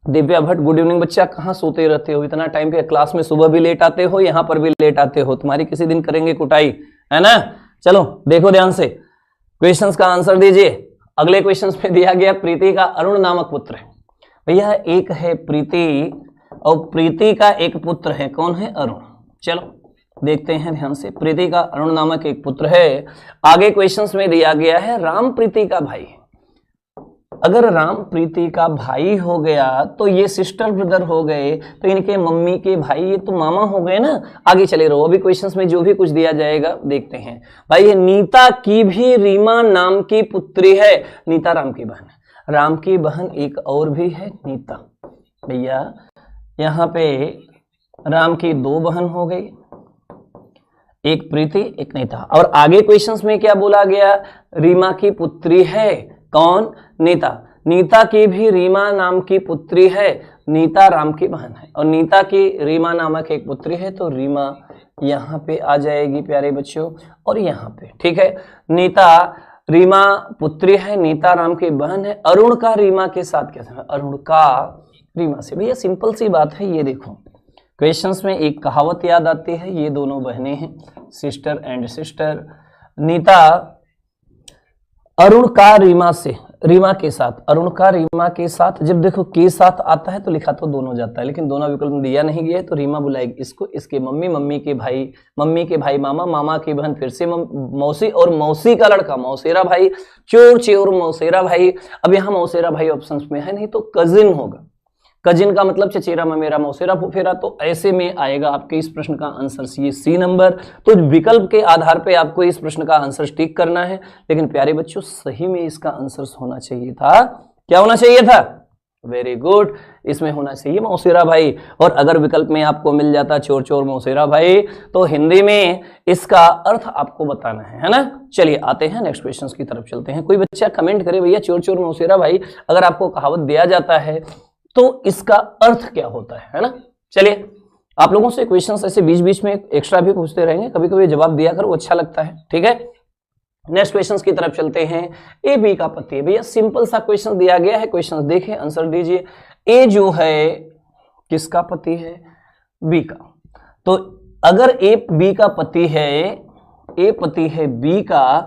S1: Divya Bhatt good evening बच्चा, कहाँ सोते रहते हो इतना टाइम पे? क्लास में सुबह भी लेट आते हो, यहाँ पर भी लेट आते हो, तुम्हारी किसी दिन करेंगे कुटाई, है ना। चलो देखो ध्यान से, क्वेश्चंस का आंसर दीजिए। अगले क्वेश्चंस में दिया गया प्रीति का अरुण नामक पुत्र है। भैया एक है प्रीति और प्रीति का एक पुत्र है, कौन है? अरुण। चलो देखते हैं ध्यान से, प्रीति का अरुण नामक एक पुत्र है। आगे क्वेश्चंस में दिया गया है राम प्रीति का भाई है। अगर राम प्रीति का भाई हो गया तो ये सिस्टर ब्रदर हो गए, तो इनके मम्मी के भाई ये तो मामा हो गए ना। आगे चले रहो, अभी क्वेश्चंस में जो भी कुछ दिया जाएगा देखते हैं। भाई ये नीता की भी रीमा नाम की पुत्री है। नीता राम की बहन है, राम की बहन एक और भी है नीता। भैया यहाँ पे राम की 2 बहन हो गई, एक प्रीति एक नीता। और आगे क्वेश्चंस में क्या बोला गया? रीमा की पुत्री है, कौन? नीता। नीता की भी रीमा नाम की पुत्री है, नीता राम की बहन है, और नीता की रीमा नामक एक पुत्री है, तो रीमा यहाँ पे आ जाएगी प्यारे बच्चों, और यहाँ पे ठीक है। नीता रीमा पुत्री है, नीता राम की बहन है। अरुण का रीमा के साथ कैसे है? अरुण का रीमा से। भैया सिंपल सी बात है, ये देखो क्वेश्चंस में एक कहावत याद आती है, ये दोनों बहनें हैं, sister and sister. Neeta Arun का रीमा से, रीमा के साथ, अरुण का रीमा के साथ। जब देखो के साथ आता है तो लिखा तो दोनों जाता है, लेकिन दोनों विकल्प दिया नहीं गया है, तो रीमा बुलाएगी इसको, इसके मम्मी, मम्मी के भाई मामा, मामा की बहन फिर से मौसी, और मौसी का लड़का मौसेरा भाई, चोर चोर मौसेरा भाई। अब यहाँ मौसेरा भाई ऑप्शंस में है नहीं, तो कजिन होगा। कजिन का मतलब चचेरा ममेरा मौसेरा फुफेरा, तो ऐसे में आएगा आपके इस प्रश्न का आंसर सी नंबर। तो विकल्प के आधार पे आपको इस प्रश्न का आंसर टिक करना है, लेकिन प्यारे बच्चों सही में इसका आंसर होना चाहिए था, क्या होना चाहिए था? वेरी गुड, इसमें होना चाहिए मौसेरा भाई। और अगर विकल्प में आपको मिल जाता चोर चोर मौसेरा भाई, तो हिंदी में इसका अर्थ आपको बताना है ना। चलिए आते हैं नेक्स्ट क्वेश्चन की तरफ चलते हैं। कोई बच्चा कमेंट करे भैया चोर चोर मौसेरा भाई अगर आपको कहावत दिया जाता है तो इसका अर्थ क्या होता है ना। चलिए आप लोगों से क्वेश्चंस ऐसे बीच बीच में एक्स्ट्रा भी पूछते रहेंगे, कभी कभी जवाब दिया करो, अच्छा लगता है, ठीक है। नेक्स्ट क्वेश्चंस की तरफ चलते हैं। ए बी का पति है। भैया सिंपल सा क्वेश्चन दिया गया है, क्वेश्चन देखें आंसर दीजिए। ए जो है किसका पति है? बी का। तो अगर ए बी का पति है, ए पति है बी का,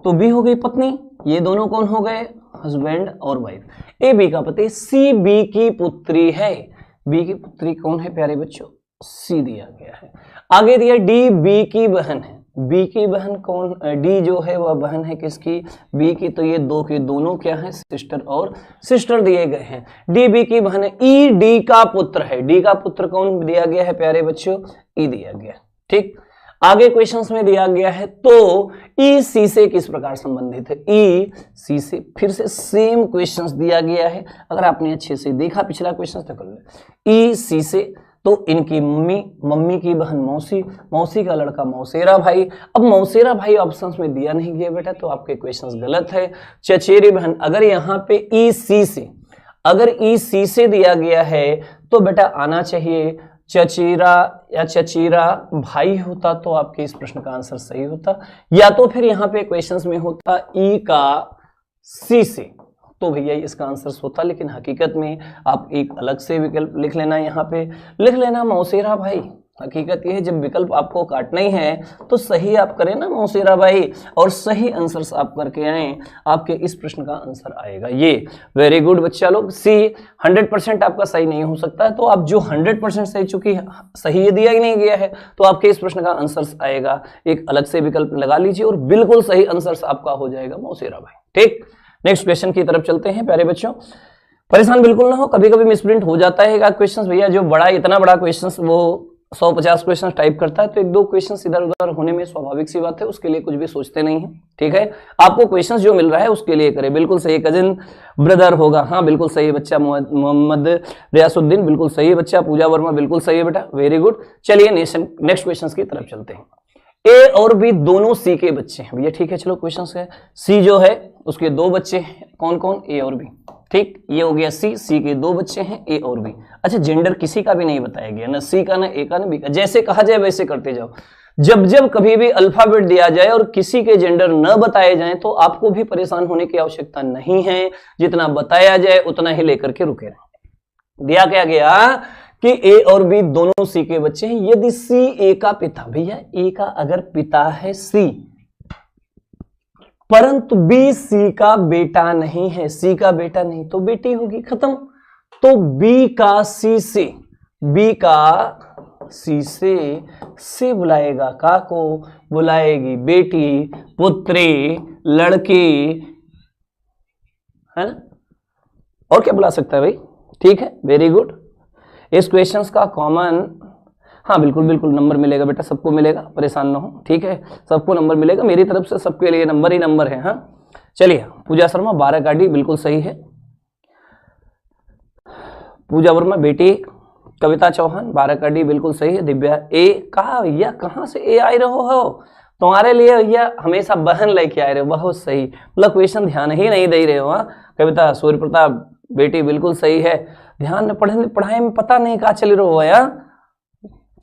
S1: तो बी हो गई पत्नी, ये दोनों कौन हो गए? हस्बैंड और वाइफ। ए बी का पति सी बी की पुत्री है। बी की पुत्री कौन है प्यारे बच्चों? सी दिया गया है। आगे दिया डी बी की बहन है। बी की बहन कौन? डी जो है वह बहन है किसकी? बी की। तो ये दो के दोनों क्या है? सिस्टर और सिस्टर दिए गए हैं। डी बी की बहन है। ई डी का पुत्र है। डी का पुत्र कौन दिया गया है प्यारे बच्चों? ई दिया गया, ठीक। आगे क्वेश्चंस में दिया गया है तो ई सी से किस प्रकार संबंधित है? ई सी से फिर से सेम क्वेश्चंस दिया गया है, अगर आपने अच्छे से देखा पिछला क्वेश्चन तो कर ले। ई सी से तो इनकी मम्मी, मम्मी की बहन मौसी, मौसी का लड़का मौसेरा भाई। अब मौसेरा भाई ऑप्शंस में दिया नहीं गया बेटा, तो आपके क्वेश्चंस गलत है। चचेरी बहन, अगर यहाँ पे ई सी से, अगर ई सी से दिया गया है तो बेटा आना चाहिए चचेरा या चचेरा भाई होता, तो आपके इस प्रश्न का आंसर सही होता। या तो फिर यहाँ पे क्वेश्चंस में होता ई का सी से, तो भैया इसका आंसर होता। लेकिन हकीकत में आप एक अलग से विकल्प लिख लेना, यहाँ पे लिख लेना मौसेरा भाई, हकीकत ये है जब विकल्प आपको काटना ही है तो सही आप करें ना मौसेरा भाई, और सही आंसर्स आप करके आए, आपके इस प्रश्न का आंसर आएगा ये। वेरी गुड बच्चा लोग। सी 100% आपका सही नहीं हो सकता है, तो आप जो 100% सही चुकी सही ये दिया ही नहीं गया है तो आपके इस प्रश्न का आंसर आएगा, एक अलग से विकल्प लगा लीजिए और बिल्कुल सही आंसर आपका हो जाएगा मौसेरा भाई। ठीक, नेक्स्ट क्वेश्चन की तरफ चलते हैं प्यारे बच्चों। परेशान बिल्कुल ना हो, कभी कभी मिसप्रिंट हो जाता है क्वेश्चन भैया, जो बड़ा इतना बड़ा क्वेश्चन वो 150 क्वेश्चन टाइप करता है तो एक दो क्वेश्चन इधर उधर होने में स्वाभाविक सी बात है, उसके लिए कुछ भी सोचते नहीं है। ठीक है, आपको क्वेश्चन जो मिल रहा है उसके लिए करें। बिल्कुल सही, कजिन ब्रदर होगा, हाँ बिल्कुल सही बच्चा। मोहम्मद रियासुद्दीन बिल्कुल सही बच्चा। पूजा वर्मा बिल्कुल सही है बेटा, वेरी गुड। चलिए नेक्स्ट क्वेश्चन की तरफ चलते हैं। ए और बी दोनों सी के बच्चे हैं भैया। ठीक है, चलो क्वेश्चन है, सी जो है उसके दो बच्चे हैं, कौन कौन? ए और बी। ठीक, ये हो गया सी के दो बच्चे हैं ए और बी। अच्छा, जेंडर किसी का भी नहीं बताया गया, ना सी का, ना ए का, ना बी का, जैसे कहा जाए वैसे करते जाओ। जब जब कभी भी अल्फाबेट दिया जाए और किसी के जेंडर न बताए जाए तो आपको भी परेशान होने की आवश्यकता नहीं है, जितना बताया जाए उतना ही लेकर के रुके रहें। दिया क्या गया कि ए और बी दोनों सी के बच्चे हैं, यदि सी ए का पिता, भैया ए का अगर पिता है सी परंतु बी सी का बेटा नहीं है, सी का बेटा नहीं तो बेटी होगी, खत्म। तो बी का सी से, बी का सी से बुलाएगा, का को बुलाएगी बेटी, पुत्री, लड़की, है ना, और क्या बुला सकता है भाई। ठीक है, वेरी गुड। इस क्वेश्चंस का कॉमन, हाँ बिल्कुल बिल्कुल नंबर मिलेगा बेटा, सबको मिलेगा, परेशान ना हो। ठीक है, सबको नंबर मिलेगा, मेरी तरफ से सबके लिए नंबर ही नंबर है। हाँ चलिए, पूजा शर्मा 12 गाड़ी बिल्कुल सही है। पूजा वर्मा बेटी, कविता चौहान 12 गाड़ी बिल्कुल सही है। दिव्या ए, कहा भैया कहाँ से ए आए रहो हो, तुम्हारे लिए भैया हमेशा बहन लेके आए रहे हो, बहुत सही, मतलब क्वेश्चन ध्यान ही नहीं दे रहे हो। हाँ कविता, सूर्य प्रताप बेटी बिल्कुल सही है, ध्यान पढ़ाई में पता नहीं कहा चल रहे हो यार।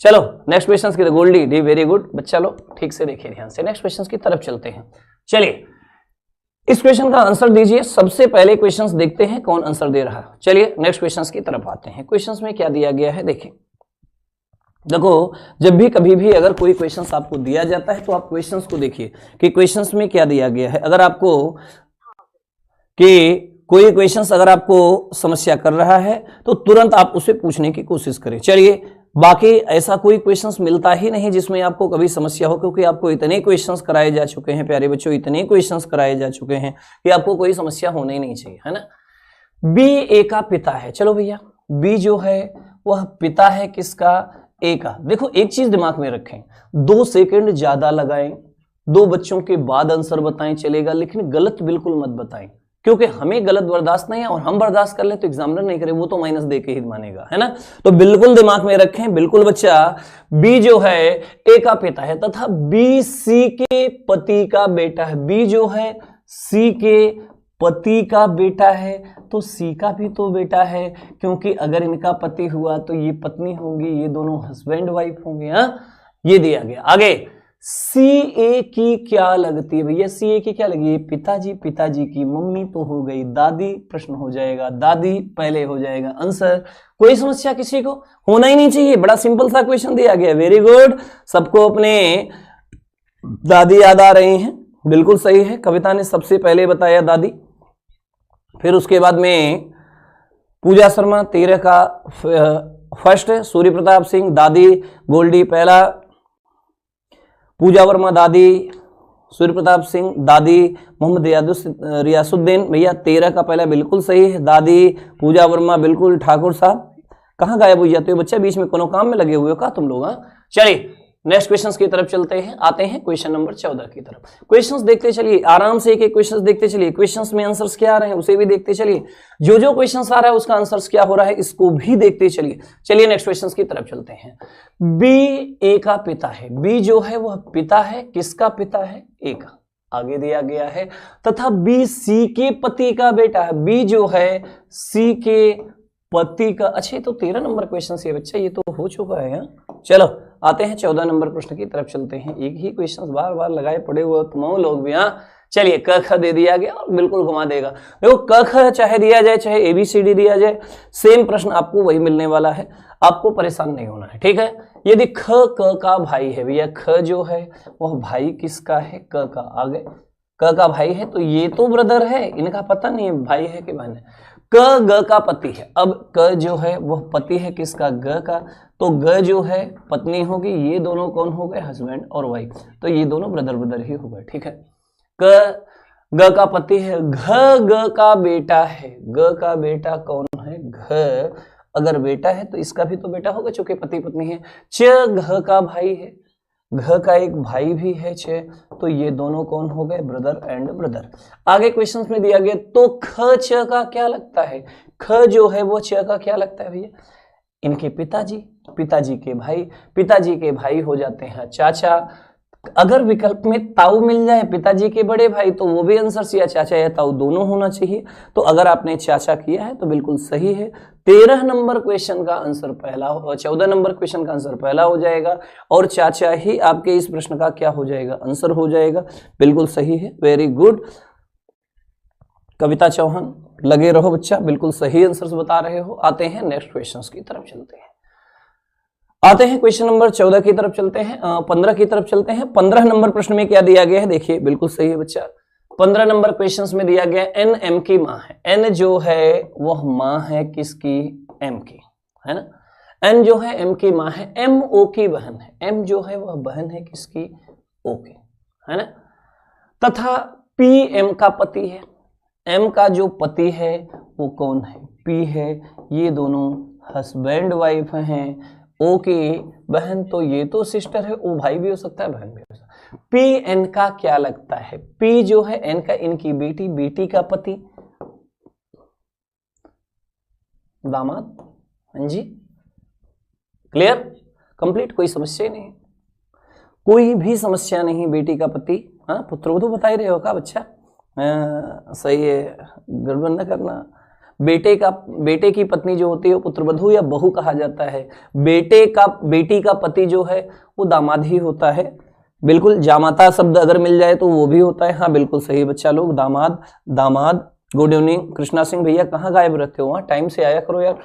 S1: चलो नेक्स्ट क्वेश्चन की, गोल्डी डी वेरी गुड बच्चा लो, ठीक से देखिए ध्यान से। नेक्स्ट क्वेश्चन की तरफ चलते हैं। चलिए इस क्वेश्चन का आंसर दीजिए। सबसे पहले क्वेश्चंस देखते हैं कौन आंसर दे रहा है। चलिए नेक्स्ट क्वेश्चंस की तरफ आते हैं। क्वेश्चंस में क्या दिया गया है देखिए। देखो, जब भी कभी भी अगर कोई क्वेश्चंस आपको दिया जाता है तो आप क्वेश्चंस को देखिए कि क्वेश्चंस में क्या दिया गया है। अगर आपको कि कोई क्वेश्चंस अगर आपको समस्या कर रहा है तो तुरंत आप उसे पूछने की कोशिश करें। चलिए, बाकी ऐसा कोई क्वेश्चंस मिलता ही नहीं जिसमें आपको कभी समस्या हो, क्योंकि आपको इतने क्वेश्चंस कराए जा चुके हैं प्यारे बच्चों, इतने क्वेश्चंस कराए जा चुके हैं कि आपको कोई समस्या होना ही नहीं चाहिए, है ना। बी ए का पिता है, चलो भैया बी जो है वह पिता है किसका? ए का। देखो एक चीज दिमाग में रखें, 2 सेकंड ज्यादा लगाएं, 2 बच्चों के बाद आंसर बताएं चलेगा, लेकिन गलत बिल्कुल मत बताएं, क्योंकि हमें गलत बर्दाश्त नहीं है और हम बर्दाश्त कर ले तो एग्जामिनर नहीं करे, वो तो माइनस दे के ही मानेगा, है ना। तो बिल्कुल दिमाग में रखें, बिल्कुल बच्चा, बी जो है ए का पिता है तथा बी सी के पति का बेटा है। बी जो है सी के पति का बेटा है तो सी का भी तो बेटा है, क्योंकि अगर इनका पति हुआ तो ये पत्नी होंगी, ये दोनों हस्बैंड वाइफ होंगे। हाँ, ये दिया गया। आगे सी ए की क्या लगती है भैया? सी ए की क्या लगी है? पिताजी, पिताजी की मम्मी तो हो गई दादी, प्रश्न हो जाएगा दादी, पहले हो जाएगा आंसर। कोई समस्या किसी को होना ही नहीं चाहिए, बड़ा सिंपल सा क्वेश्चन दिया गया। वेरी गुड, सबको अपने दादी याद आ रही हैं, बिल्कुल सही है। कविता ने सबसे पहले बताया दादी, फिर उसके बाद में पूजा शर्मा 13 का फर्स्ट, सूर्य प्रताप सिंह दादी, गोल्डी पहला, पूजा वर्मा दादी, सूर्य प्रताप सिंह दादी, मोहम्मद रियासुद्दीन भैया 13 का पहला बिल्कुल सही है, दादी, पूजा वर्मा बिल्कुल। ठाकुर साहब कहाँ गायब हो जाते हो बच्चा, बीच में कोनो काम में लगे हुए हो का तुम लोग? हाँ चलिए नेक्स्ट क्वेश्चंस की तरफ चलते हैं, आते हैं क्वेश्चन नंबर 14 की तरफ। क्वेश्चंस देखते चलिए, आराम से एक एक क्वेश्चंस देखते चलिए, क्वेश्चंस में आंसर्स क्या आ रहे हैं उसे भी देखते चलिए, जो जो क्वेश्चंस आ रहा है उसका आंसर्स क्या हो रहा है इसको भी देखते चलिए। चलिए नेक्स्ट क्वेश्चंस की तरफ चलते हैं। बी ए का पिता है, बी जो है वह पिता है, किसका पिता है? ए का। आगे दिया गया है तथा बी सी के पति का बेटा है, बी जो है सी के पति का। अच्छा, तो 13 नंबर क्वेश्चन है बच्चा, ये तो हो चुका है। चलो आते हैं 14 नंबर प्रश्न की तरफ चलते हैं। एक ही क्वेश्चन बार बार लगाए पड़े हुए तमाम लोग भी। हाँ चलिए, क ख दे दिया गया और बिल्कुल घुमा देगा। देखो क ख चाहे दिया जाए चाहे ABCD दिया जाए, सेम प्रश्न आपको वही मिलने वाला है, आपको परेशान नहीं होना है, ठीक है। यदि ख क का भाई है भैया, ख जो है वह भाई किसका है, क का, आगे क का भाई है तो ये तो ब्रदर है, इनका पता नहीं है भाई है कि बहन है। क ग का पति है, अब क जो है वह पति है किसका, ग का, तो ग जो है पत्नी होगी, ये दोनों कौन हो गए, हस्बैंड और वाइफ, तो ये दोनों ब्रदर ब्रदर ही हो गए, ठीक है। क ग का पति है, घ ग का बेटा है, ग का बेटा कौन है, घ अगर बेटा है तो इसका भी तो बेटा होगा क्योंकि पति पत्नी है। च घ का भाई है, घ का एक भाई भी है छ, तो ये दोनों कौन हो गए, ब्रदर एंड ब्रदर। आगे क्वेश्चंस में दिया गया तो ख छ का क्या लगता है, ख जो है वो छ का क्या लगता है भैया, इनके पिताजी, पिताजी के भाई, पिताजी के भाई हो जाते हैं चाचा। अगर विकल्प में ताऊ मिल जाए पिताजी के बड़े भाई तो वो भी आंसर या चाचा या ताऊ दोनों होना चाहिए, तो अगर आपने चाचा किया है तो बिल्कुल सही है। 13 नंबर क्वेश्चन का आंसर पहला, 14 नंबर क्वेश्चन का आंसर पहला हो जाएगा और चाचा ही आपके इस प्रश्न का क्या हो जाएगा, आंसर हो जाएगा, बिल्कुल सही है, वेरी गुड। कविता चौहान लगे रहो बच्चा, बिल्कुल सही आंसर बता रहे हो। आते हैं नेक्स्ट क्वेश्चन की तरफ चलते हैं, आते हैं क्वेश्चन नंबर 14 की तरफ चलते हैं, 15 की तरफ चलते हैं। 15 नंबर प्रश्न में क्या दिया गया है, देखिए बिल्कुल सही है बच्चा। 15 नंबर क्वेश्चंस में दिया गया एन एम की माँ है, एन जो है वह माँ है किसकी, एम की, है ना। एन जो है एम की माँ है, एम ओ की बहन है, एम जो है वह बहन है किसकी, ओ की, है ना। तथा पी एम का पति है, एम का जो पति है वो कौन है, पी है, ये दोनों हस्बैंड वाइफ हैं। ओ की बहन तो ये तो सिस्टर है, ओ भाई भी हो सकता है बहन भी हो सकता है। पी एन का क्या लगता है, पी जो है एन का, इनकी बेटी, बेटी का पति दामाद, हाँ जी, क्लियर कंप्लीट, कोई समस्या नहीं, कोई भी समस्या नहीं, बेटी का पति, हाँ पुत्रवधू बता ही रहे हो का बच्चा, सही है, गड़बड़ न करना। बेटे की पत्नी जो होती है वो पुत्रवधू या बहू कहा जाता है, बेटी का पति जो है वो दामाद ही होता है, बिल्कुल। जामाता शब्द अगर मिल जाए तो वो भी होता है, हाँ बिल्कुल सही बच्चा लोग, दामाद, दामाद। गुड इवनिंग कृष्णा सिंह भैया, कहाँ गायब रहते हो, टाइम से आया करो यार,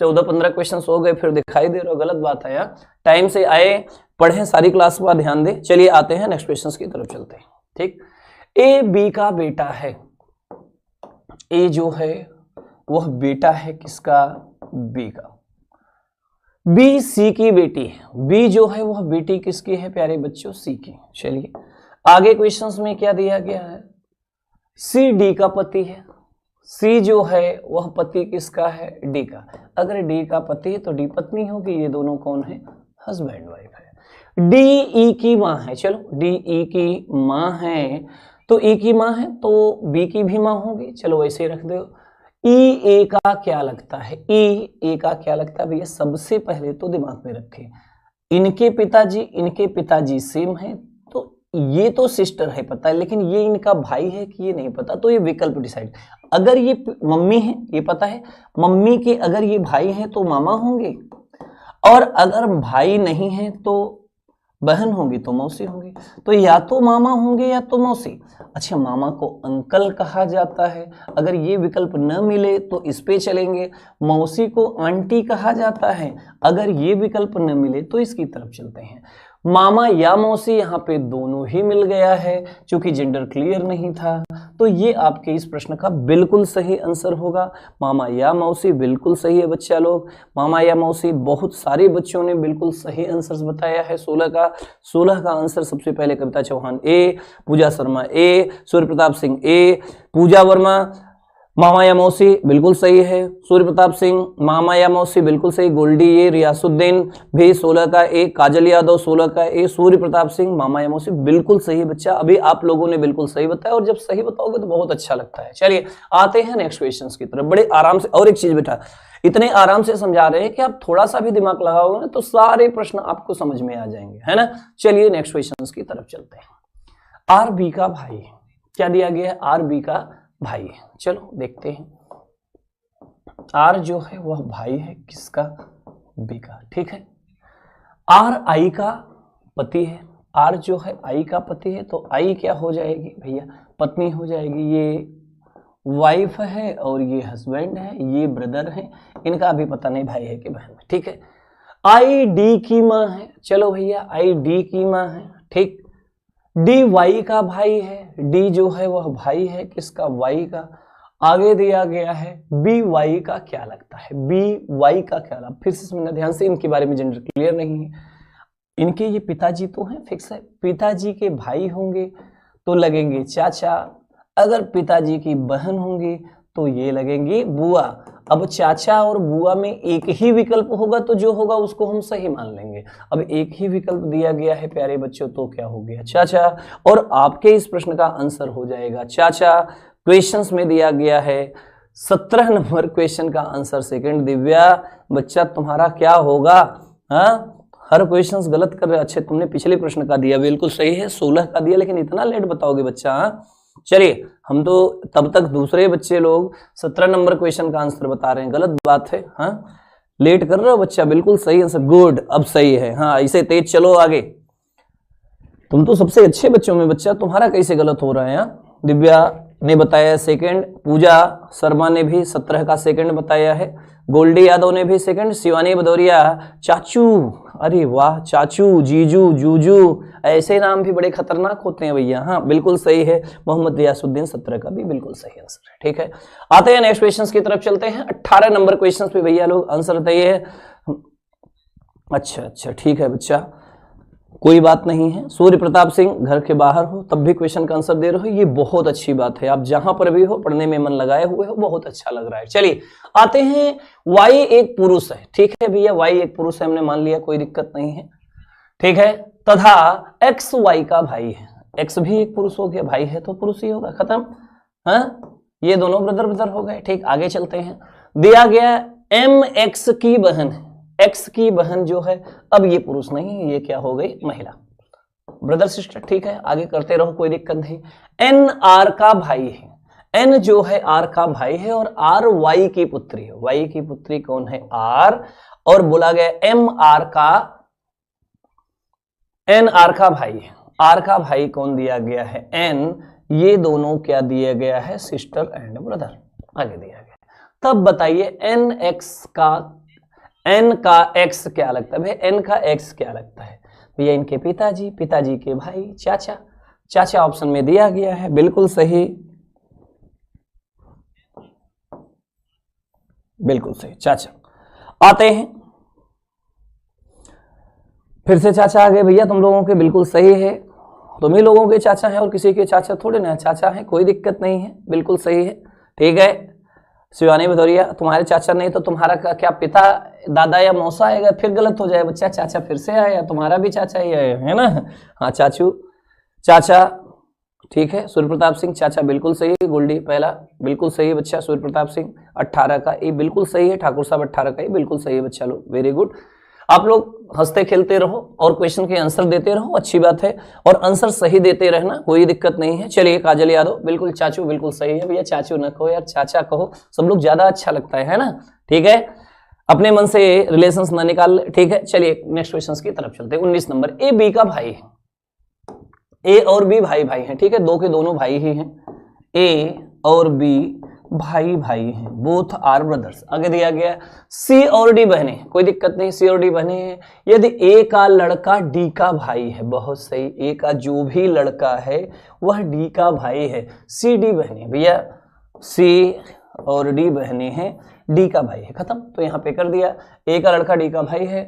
S1: 14-15 क्वेश्चन हो गए फिर दिखाई दे रहे हो, गलत बात है यार, टाइम से आए, पढ़ें, सारी क्लास का ध्यान दें। चलिए आते हैं नेक्स्ट क्वेश्चन की तरफ चलते हैं, ठीक। ए बी का बेटा है, ए जो है वह बेटा है किसका, बी का। बी सी की बेटी है, बी जो है वह बेटी किसकी है प्यारे बच्चों, सी की। चलिए आगे क्वेश्चंस में क्या दिया गया है, सी डी का पति है, सी जो है वह पति किसका है, डी का। अगर डी का पति है तो डी पत्नी होगी, ये दोनों कौन है, हस्बैंड वाइफ है। डी ई की माँ है, चलो डी ई की माँ है, तो ई की माँ है तो बी की भी माँ होगी, चलो वैसे ही रख दो। ई ए का क्या लगता है, ई ए का क्या लगता है भैया, सबसे पहले तो दिमाग में रखें, इनके पिताजी सेम है, तो ये तो सिस्टर है पता है, लेकिन ये इनका भाई है कि ये नहीं पता, तो ये विकल्प डिसाइड। अगर ये मम्मी है ये पता है, मम्मी के अगर ये भाई हैं तो मामा होंगे, और अगर भाई नहीं है तो बहन होगी तो मौसी होगी, तो या तो मामा होंगे या तो मौसी। अच्छा, मामा को अंकल कहा जाता है, अगर ये विकल्प न मिले तो इस पे चलेंगे। मौसी को आंटी कहा जाता है, अगर ये विकल्प न मिले तो इसकी तरफ चलते हैं। मामा या मौसी, यहाँ पे दोनों ही मिल गया है, क्योंकि जेंडर क्लियर नहीं था, तो ये आपके इस प्रश्न का बिल्कुल सही आंसर होगा। मामा या मौसी बिल्कुल सही है बच्चा लोग, मामा या मौसी। बहुत सारे बच्चों ने बिल्कुल सही आंसर बताया है। 16 का आंसर सबसे पहले कविता चौहान ए, पूजा शर्मा ए, सूर्य प्रताप सिंह ए, पूजा वर्मा मामा या मौसी बिल्कुल सही है, सूर्य प्रताप सिंह मामा या मौसी बिल्कुल सही, गोल्डी ए, रियासुद्दीन भी 16 का ए, काजल यादव 16 का ए, सूर्य प्रताप सिंह मामा या मौसी बिल्कुल सही बच्चा। अभी आप लोगों ने बिल्कुल सही बताया, और जब सही बताओगे तो बहुत अच्छा लगता है। चलिए आते हैं नेक्स्ट क्वेश्चन की तरफ, बड़े आराम से। और एक चीज बेटा, इतने आराम से समझा रहे हैं कि आप थोड़ा सा भी दिमाग लगाओगे ना तो सारे प्रश्न आपको समझ में आ जाएंगे, है ना। चलिए नेक्स्ट क्वेश्चन की तरफ चलते हैं। आर बी का भाई, क्या दिया गया है, आर बी का भाई है, चलो देखते हैं। आर जो है वह भाई है किसका, बी का, ठीक है। आर आई का पति है, आर जो है आई का पति है, तो आई क्या हो जाएगी भैया, पत्नी हो जाएगी। ये वाइफ है और ये हस्बैंड है, ये ब्रदर है, इनका अभी पता नहीं भाई है कि बहन है, ठीक है। आई डी की माँ है, चलो भैया आई डी की माँ है, ठीक। डी वाई का भाई है, डी जो है वह भाई है किसका, वाई का। आगे दिया गया है बी वाई का क्या लगता है, बी वाई का क्या लगता है, फिर से सुनना ध्यान से, इनके बारे में जनरल क्लियर नहीं है। इनके ये पिताजी तो हैं फिक्स है, पिताजी के भाई होंगे तो लगेंगे चाचा, अगर पिताजी की बहन होंगी तो ये लगेंगी बुआ। अब चाचा और बुआ में एक ही विकल्प होगा तो जो होगा उसको हम सही मान लेंगे। अब एक ही विकल्प दिया गया है प्यारे बच्चों, तो क्या हो गया, चाचा। और आपके इस प्रश्न का आंसर हो जाएगा चाचा। क्वेश्चंस में दिया गया है 17 नंबर क्वेश्चन का आंसर सेकंड। दिव्या बच्चा तुम्हारा क्या होगा, हाँ हर क्वेश्चंस गलत कर रहे। अच्छे तुमने पिछले प्रश्न का दिया बिल्कुल सही है, 16 का दिया, लेकिन इतना लेट बताओगे बच्चा, हाँ। चलिए हम तो तब तक दूसरे बच्चे लोग 17 नंबर क्वेश्चन का आंसर बता रहे हैं, गलत बात है, हाँ लेट कर रहे हो बच्चा, बिल्कुल सही आंसर, गुड, अब सही है, हाँ ऐसे तेज चलो आगे। तुम तो सबसे अच्छे बच्चों में बच्चा, तुम्हारा कैसे गलत हो रहा है, हाँ। दिव्या ने बताया सेकंड, पूजा शर्मा ने भी 17 का सेकंड बताया है, गोल्डी यादव ने भी सेकंड, शिवानी भदौरिया चाचू, अरे वाह चाचू, जीजू, जूजू, ऐसे नाम भी बड़े खतरनाक होते हैं भैया, हाँ बिल्कुल सही है। मोहम्मद रियासुद्दीन 17 का भी बिल्कुल सही आंसर है, ठीक है। आते हैं नेक्स्ट क्वेश्चन की तरफ चलते हैं। 18 नंबर क्वेश्चन पे भैया लोग आंसर बताइए। अच्छा ठीक है बच्चा, कोई बात नहीं है। सूर्य प्रताप सिंह घर के बाहर हो तब भी क्वेश्चन का आंसर दे रहे हो, ये बहुत अच्छी बात है। आप जहां पर भी हो पढ़ने में मन लगाए हुए हो, बहुत अच्छा लग रहा है। चलिए आते हैं, वाई एक पुरुष है, ठीक है भैया, वाई एक पुरुष है हमने मान लिया, कोई दिक्कत नहीं है, ठीक है। तथा एक्स वाई का भाई है, एक्स भी एक पुरुष हो गया, भाई है तो पुरुष ही होगा, खत्म, हाँ ये दोनों ब्रदर ब्रदर हो गए, ठीक। आगे चलते हैं, दिया गया एम एक्स की बहन है, एक्स की बहन जो है, अब ये पुरुष नहीं, ये क्या हो गई, महिला, ब्रदर सिस्टर, ठीक है। आगे करते रहो, कोई दिक्कत नहीं। एन आर का भाई है, एन जो है आर का भाई है और आर वाई की पुत्री है, वाई की पुत्री कौन है, आर, और बोला गया एम आर का, एन आर का भाई है, आर का भाई कौन दिया गया है, एन, ये दोनों क्या दिया गया है, सिस्टर एंड ब्रदर, आगे दिया गया। तब बताइए एन एक्स का, एन का एक्स क्या लगता है, भाई एन का एक्स क्या लगता है भैया, इनके पिताजी, पिताजी के भाई, चाचा, चाचा ऑप्शन में दिया गया है, बिल्कुल सही, बिल्कुल सही, चाचा। आते हैं, फिर से चाचा आ गए भैया तुम लोगों के, बिल्कुल सही है, तुम ही लोगों के चाचा हैं और किसी के चाचा थोड़े ना चाचा हैं, कोई दिक्कत नहीं है, बिल्कुल सही है, ठीक है। शिवानी भदौरिया तुम्हारे चाचा नहीं तो तुम्हारा क्या पिता, दादा या मौसा आएगा, फिर गलत हो जाए बच्चा, चाचा फिर से आया, तुम्हारा भी चाचा ही है ना, हाँ चाचू, चाचा, ठीक है। सूर्य प्रताप सिंह चाचा बिल्कुल सही है, गोल्डी पहला बिल्कुल सही है बच्चा, सूर्य प्रताप सिंह 18 का ये बिल्कुल सही है, ठाकुर साहब 18 का ये बिल्कुल सही है बच्चा लोग, वेरी गुड। आप लोग हंसते खेलते रहो और क्वेश्चन के आंसर देते रहो, अच्छी बात है, और आंसर सही देते रहना, कोई दिक्कत नहीं है। चलिए काजल यादव बिल्कुल, चाचू बिल्कुल सही है भैया, चाचू न कहो यार, चाचा कहो, सब लोग ज्यादा अच्छा लगता है ना, ठीक है, अपने मन से रिलेशंस ना निकाल, ठीक है। चलिए नेक्स्ट क्वेश्चन की तरफ चलते हैं। 19 नंबर, ए बी का भाई है, ए और बी भाई भाई हैं, ठीक है, दो के दोनों भाई ही हैं, ए और बी भाई भाई हैं, बोथ आर ब्रदर्स। आगे दिया गया सी और डी बहने, कोई दिक्कत नहीं, सी और डी बहने हैं। यदि ए का लड़का डी का भाई है, बहुत सही, ए का जो भी लड़का है वह डी का भाई है, सी डी बहने भैया, सी और डी बहने हैं, डी का भाई है, खत्म। तो यहाँ पे कर दिया, ए का लड़का डी का भाई है,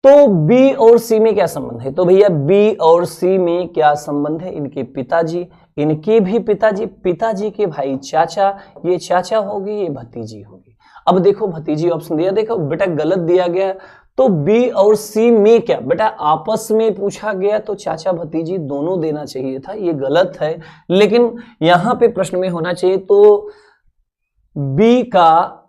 S1: तो बी और सी में क्या संबंध है, तो भैया बी और सी में क्या संबंध है, इनके पिताजी, इनके भी पिताजी, पिताजी के भाई चाचा, ये चाचा होगी, ये भतीजी होगी। अब देखो भतीजी ऑप्शन दिया, देखो बेटा गलत दिया गया, तो बी और सी में क्या, बेटा आपस में पूछा गया तो चाचा भतीजी दोनों देना चाहिए था, ये गलत है, लेकिन यहां पे प्रश्न में होना चाहिए तो बी का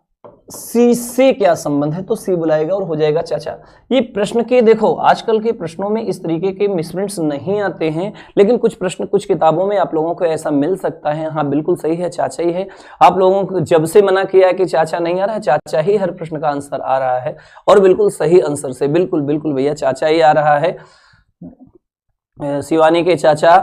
S1: सी से क्या संबंध है, तो सी बुलाएगा और हो जाएगा चाचा। ये प्रश्न के देखो आजकल के प्रश्नों में इस तरीके के मिसप्रिंट्स नहीं आते हैं, लेकिन कुछ प्रश्न कुछ किताबों में आप लोगों को ऐसा मिल सकता है, हाँ बिल्कुल सही है, चाचा ही है। आप लोगों को जब से मना किया है कि चाचा नहीं आ रहा है, चाचा ही हर प्रश्न का आंसर आ रहा है, और बिल्कुल सही आंसर से, बिल्कुल बिल्कुल भैया चाचा ही आ रहा है। शिवानी के चाचा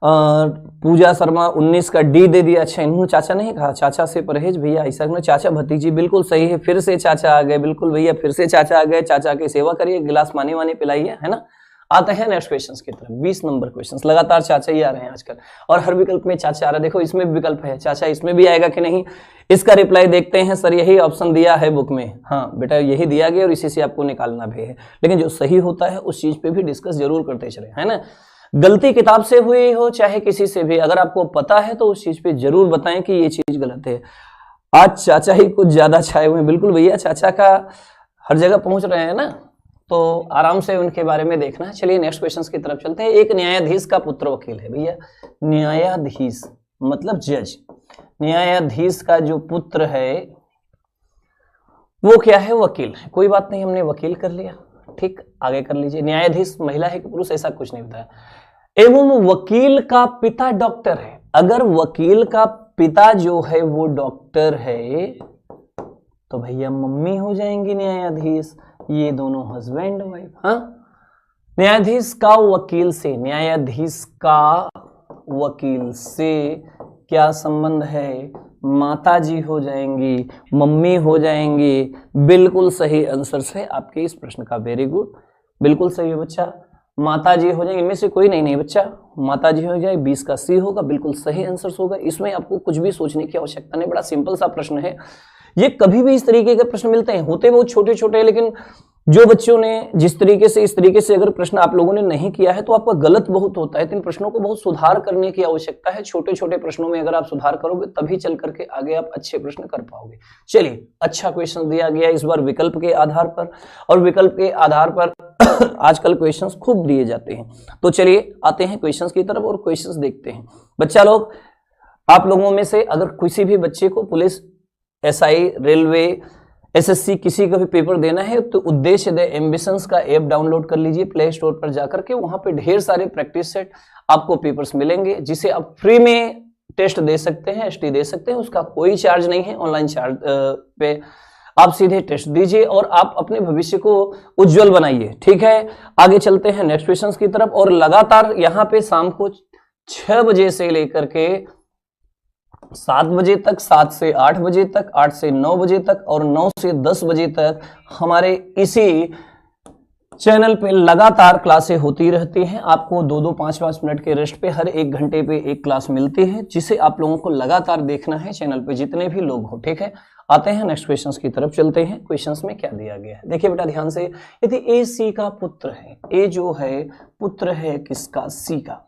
S1: पूजा शर्मा 19 का डी दे दिया। अच्छा, इन्होंने चाचा नहीं कहा, चाचा से परहेज भैया। ऐसा ने चाचा भतीजी बिल्कुल सही है, फिर से चाचा आ गए, बिल्कुल भैया फिर से चाचा आ गए। चाचा की सेवा करिए, गिलास पानी वानी पिलाइए, है ना। आते हैं नेक्स्ट क्वेश्चंस की तरफ। 20 नंबर क्वेश्चंस, लगातार चाचा ही आ रहे हैं आजकल, और हर विकल्प में चाचा आ रहा है। देखो इसमें भी विकल्प है, चाचा इसमें भी आएगा कि नहीं, इसका रिप्लाई देखते हैं। सर यही ऑप्शन दिया है बुक में, हाँ बेटा यही दिया गया और इसी से आपको निकालना भी है, लेकिन जो सही होता है उस चीज पे भी डिस्कस जरूर करते चले, है ना। गलती किताब से हुई हो चाहे किसी से भी, अगर आपको पता है तो उस चीज पे जरूर बताएं कि ये चीज गलत है। आज चाचा ही कुछ ज्यादा छाए हुए हैं, बिल्कुल भैया चाचा का हर जगह पहुंच रहे हैं ना, तो आराम से उनके बारे में देखना है। चलिए नेक्स्ट क्वेश्चन की तरफ चलते हैं। एक न्यायाधीश का पुत्र वकील है। भैया न्यायाधीश मतलब जज, न्यायाधीश का जो पुत्र है वो क्या है, वकील है। कोई बात नहीं, हमने वकील कर लिया, ठीक, आगे कर लीजिए। न्यायाधीश महिला है कि पुरुष, ऐसा कुछ नहीं बताया। एवं वकील का पिता डॉक्टर है। अगर वकील का पिता जो है वो डॉक्टर है तो भैया मम्मी हो जाएंगी न्यायाधीश, ये दोनों हस्बैंड वाइफ। हाँ, न्यायाधीश का वकील से, न्यायाधीश का वकील से क्या संबंध है, माता जी हो जाएंगी, मम्मी हो जाएंगी। बिल्कुल सही आंसर है आपके इस प्रश्न का, वेरी गुड, बिल्कुल सही है बच्चा, माता जी हो जाएंगे। इनमें से कोई नहीं बच्चा, माता जी हो जाए। 20 का सी होगा, बिल्कुल सही आंसर होगा। इसमें आपको कुछ भी सोचने की आवश्यकता नहीं, बड़ा सिंपल सा प्रश्न है ये। कभी भी इस तरीके के प्रश्न मिलते हैं, होते बहुत छोटे छोटे, लेकिन जो बच्चों ने जिस तरीके से इस तरीके से अगर प्रश्न आप लोगों ने नहीं किया है तो आपका गलत बहुत होता है। तो इन प्रश्नों को बहुत सुधार करने की आवश्यकता है। छोटे छोटे प्रश्नों में अगर आप सुधार करोगे तभी चल करके आगे आप अच्छे प्रश्न कर पाओगे। चलिए, अच्छा क्वेश्चन दिया गया इस बार विकल्प के आधार पर, और विकल्प के आधार पर आजकल क्वेश्चंस खूब दिए जाते हैं। तो चलिए आते हैं क्वेश्चंस की तरफ और क्वेश्चंस देखते हैं। बच्चा लोग, आप लोगों में से अगर किसी भी बच्चे को पुलिस, एसआई, रेलवे, एसएससी किसी का भी पेपर देना है तो उद्देश्य दे एम्बिशंस का ऐप डाउनलोड कर लीजिए प्ले स्टोर पर जाकर के। वहां पे ढेर सारे प्रैक्टिस सेट आपको पेपर्स मिलेंगे जिसे आप फ्री में टेस्ट दे सकते हैं, एसटी दे सकते हैं। उसका कोई चार्ज नहीं है, ऑनलाइन चार्ज पे आप सीधे टेस्ट दीजिए और आप अपने भविष्य को उज्जवल बनाइए। ठीक है, आगे चलते हैं नेक्स्ट क्वेश्चन की तरफ। और लगातार यहाँ पे शाम को 6 बजे से लेकर के 7 बजे तक, 7 से 8 बजे तक, 8 से 9 बजे तक और 9 से 10 बजे तक हमारे इसी चैनल पे लगातार क्लासें होती रहती हैं। आपको 2-2, 5-5 मिनट के रेस्ट पे हर 1 घंटे पे एक क्लास मिलती है, जिसे आप लोगों को लगातार देखना है चैनल पे जितने भी लोग हो। ठीक है, आते हैं नेक्स्ट क्वेश्चंस की तरफ चलते हैं। क्वेश्चंस में क्या दिया गया है देखिए बेटा ध्यान से। यदि ए सी का पुत्र है, ए जो है पुत्र है किसका, सी का।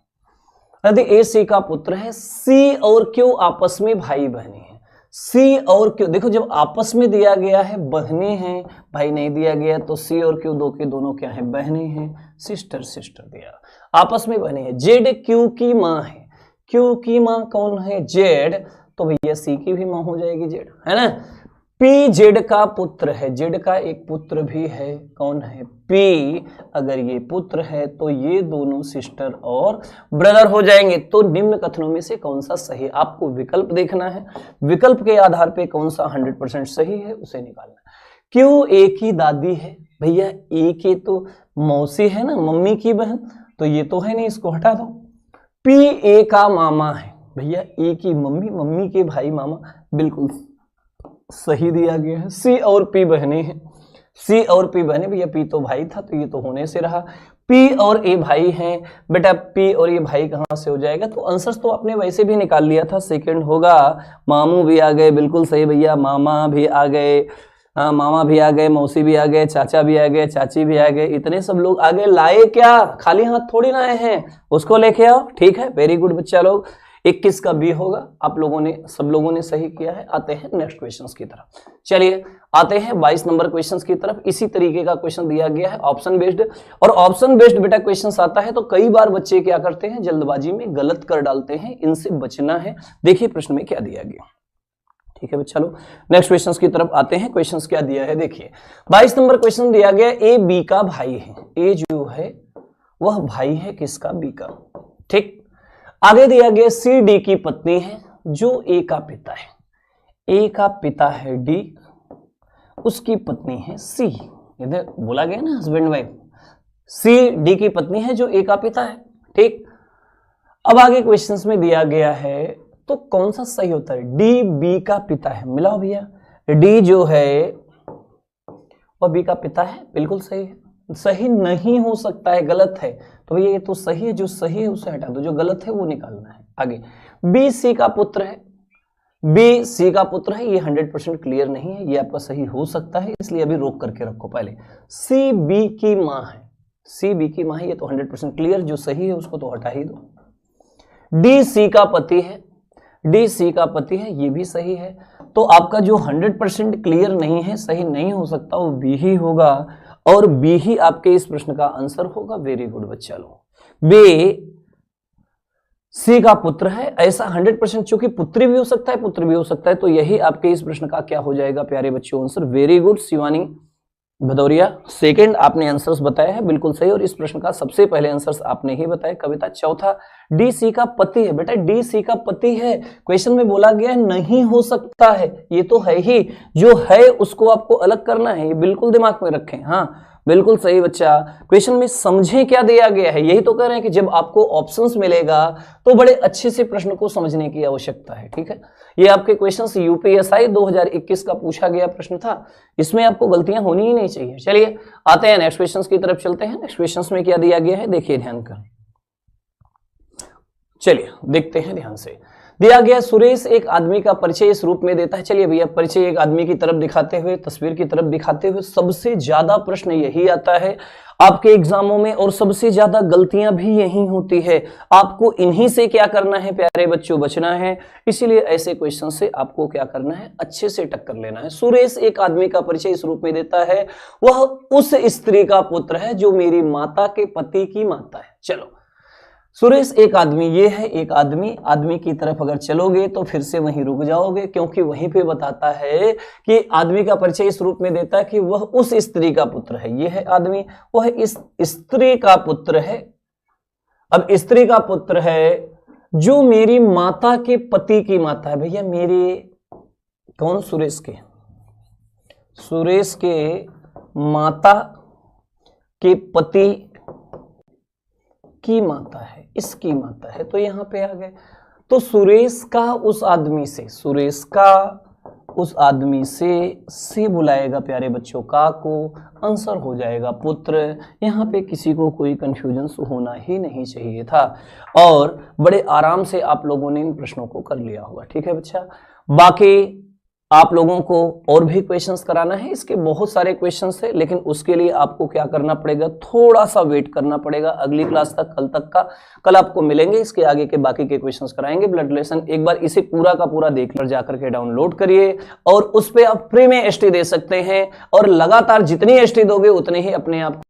S1: यदि ए सी का पुत्र है, सी और क्यू आपस में भाई बहने हैं। सी और क्यू, देखो जब आपस में दिया गया है बहने हैं, भाई नहीं दिया गया, तो सी और क्यू दो के दोनों क्या है, बहने हैं, सिस्टर सिस्टर दिया, आपस में बहने हैं। जेड क्यू की माँ है, क्यू की माँ कौन है, जेड, तो भैया सी की भी माँ हो जाएगी जेड, है ना। पी जेड का पुत्र है, जेड का एक पुत्र भी है, कौन है, पी। अगर ये पुत्र है तो ये दोनों सिस्टर और ब्रदर हो जाएंगे। तो निम्न कथनों में से कौन सा सही, आपको विकल्प देखना है, विकल्प के आधार पे कौन सा 100% सही है उसे निकालना है। क्यों ए की दादी है, भैया ए के तो मौसी है ना, मम्मी की बहन, तो ये तो है नहीं, इसको हटा दो। पी ए का मामा है, भैया ए की मम्मी, मम्मी के भाई मामा, बिल्कुल सही दिया गया है। सी और पी बहने हैं, सी और पी बहने, भैया पी तो भाई था तो ये तो होने से रहा। पी और ए भाई हैं, बेटा पी और ये भाई कहां से हो जाएगा, तो आंसर तो आपने वैसे भी निकाल लिया था, सेकंड होगा। मामू भी आ गए, बिल्कुल सही भैया, मामा भी आ गए, हाँ मामा भी आ गए, मौसी भी आ गए, चाचा भी आ गए, चाची भी आ गए, इतने सब लोग आ गए। लाए क्या, खाली हाथ थोड़ी ना आए हैं, उसको लेके आओ। ठीक है, वेरी गुड बच्चा लोग। 21 का बी होगा, आप लोगों ने, सब लोगों ने सही किया है। आते हैं नेक्स्ट क्वेश्चंस की तरफ। चलिए आते हैं 22 नंबर क्वेश्चंस की तरफ। इसी तरीके का क्वेश्चन दिया गया है, ऑप्शन बेस्ड। और ऑप्शन बेस्ड बेटा क्वेश्चंस आता है तो कई बार बच्चे क्या करते हैं, जल्दबाजी में गलत कर डालते हैं, इनसे बचना है। देखिए प्रश्न में क्या दिया गया। ठीक है बच्चा लोग, नेक्स्ट क्वेश्चंस की तरफ आते हैं। क्वेश्चंस क्या दिया है देखिए, 22 नंबर क्वेश्चन दिया गया, ए बी का भाई है, ए जो है वह भाई है किसका, बी का। ठीक, आगे दिया गया सी डी की पत्नी है, जो ए का पिता है, ए का पिता है डी, उसकी पत्नी है सी। इधर बोला गया ना हस्बैंड वाइफ, सी डी की पत्नी है जो ए का पिता है। ठीक, अब आगे क्वेश्चंस में दिया गया है, तो कौन सा सही होता है? डी बी का पिता है, मिला भैया, डी जो है और बी का पिता है, बिल्कुल सही है। सही नहीं हो सकता है, गलत है, तो भैया ये तो सही है, जो सही है उसे हटा दो, जो गलत है वो निकालना है। आगे बी सी का पुत्र है, बी सी का पुत्र है, ये 100% क्लियर नहीं है, ये आपका सही हो सकता है, इसलिए अभी रोक करके रखो। पहले सी बी की मां है, सी बी की मां है, ये तो 100% क्लियर, जो सही है उसको तो हटा ही दो। डी सी का पति है, डी सी का पति है, ये भी सही है, तो आपका जो 100% क्लियर नहीं है, सही नहीं हो सकता, वो बी ही होगा, और बी ही आपके इस प्रश्न का आंसर होगा। वेरी गुड बच्चा लोग। बी सी का पुत्र है, ऐसा 100%, चूंकि पुत्री भी हो सकता है, पुत्र भी हो सकता है, तो यही आपके इस प्रश्न का क्या हो जाएगा प्यारे बच्चों? Answer. Very good Shivani Bhadauria, second आपने आंसर्स बताया है, बिल्कुल सही, और इस प्रश्न का सबसे पहले आंसर्स आपने ही बताया। कविता चौथा, डी सी का पति है, बेटा डी सी का पति है, क्वेश्चन में बोला गया है नहीं हो सकता है, ये तो है ही, जो है उसको आपको अलग करना है, ये बिल्कुल दिमाग में रखें। हाँ बिल्कुल सही बच्चा। क्वेश्चन में समझें क्या दिया गया है, यही तो कह रहे हैं कि जब आपको ऑप्शंस मिलेगा तो बड़े अच्छे से प्रश्न को समझने की आवश्यकता है, ठीक है। ये आपके क्वेश्चंस यूपीएसआई 2021 का पूछा गया प्रश्न था, इसमें आपको गलतियां होनी ही नहीं चाहिए। चलिए आते हैं नेक्स्ट क्वेश्चंस की तरफ चलते हैं। नेक्स्ट क्वेश्चंस में क्या दिया गया है देखिए ध्यान कर, चलिए देखते हैं ध्यान से। दिया गया सुरेश एक आदमी का परिचय इस रूप में देता है। चलिए भैया परिचय एक आदमी की तरफ दिखाते हुए, तस्वीर की तरफ दिखाते हुए, सबसे ज्यादा प्रश्न यही आता है आपके एग्जामों में, और सबसे ज्यादा गलतियां भी यही होती है। आपको इन्हीं से क्या करना है प्यारे बच्चों? बचना है। इसीलिए ऐसे क्वेश्चन से आपको क्या करना है? अच्छे से टक्कर लेना है। सुरेश एक आदमी का परिचय इस रूप में देता है, वह उस स्त्री का पुत्र है जो मेरी माता के पति की माता है। चलो सुरेश एक आदमी, ये है एक आदमी, आदमी की तरफ अगर चलोगे तो फिर से वहीं रुक जाओगे, क्योंकि वहीं पे बताता है कि आदमी का परिचय इस रूप में देता है कि वह उस स्त्री का पुत्र है। ये है आदमी, वह इस स्त्री का पुत्र है। अब स्त्री का पुत्र है जो मेरी माता के पति की माता है। भैया मेरे कौन? सुरेश के, सुरेश के माता के पति की माता है, इसकी माता है, तो यहां पे आ गए। तो सुरेश का उस आदमी से, सुरेश का उस आदमी से बुलाएगा प्यारे बच्चों का को, आंसर हो जाएगा पुत्र। यहाँ पे किसी को कोई कंफ्यूजन होना ही नहीं चाहिए था, और बड़े आराम से आप लोगों ने इन प्रश्नों को कर लिया होगा, ठीक है बच्चा। बाकी आप लोगों को और भी क्वेश्चंस कराना है, इसके बहुत सारे क्वेश्चंस है, लेकिन उसके लिए आपको क्या करना पड़ेगा? थोड़ा सा वेट करना पड़ेगा अगली क्लास तक, कल तक का। कल आपको मिलेंगे, इसके आगे के बाकी के क्वेश्चंस कराएंगे। ब्लड रिलेशन एक बार इसे पूरा का पूरा देख कर जाकर के डाउनलोड करिए, और उस पर आप फ्री में एसटी दे सकते हैं, और लगातार जितनी एसटी दोगे उतने ही अपने आप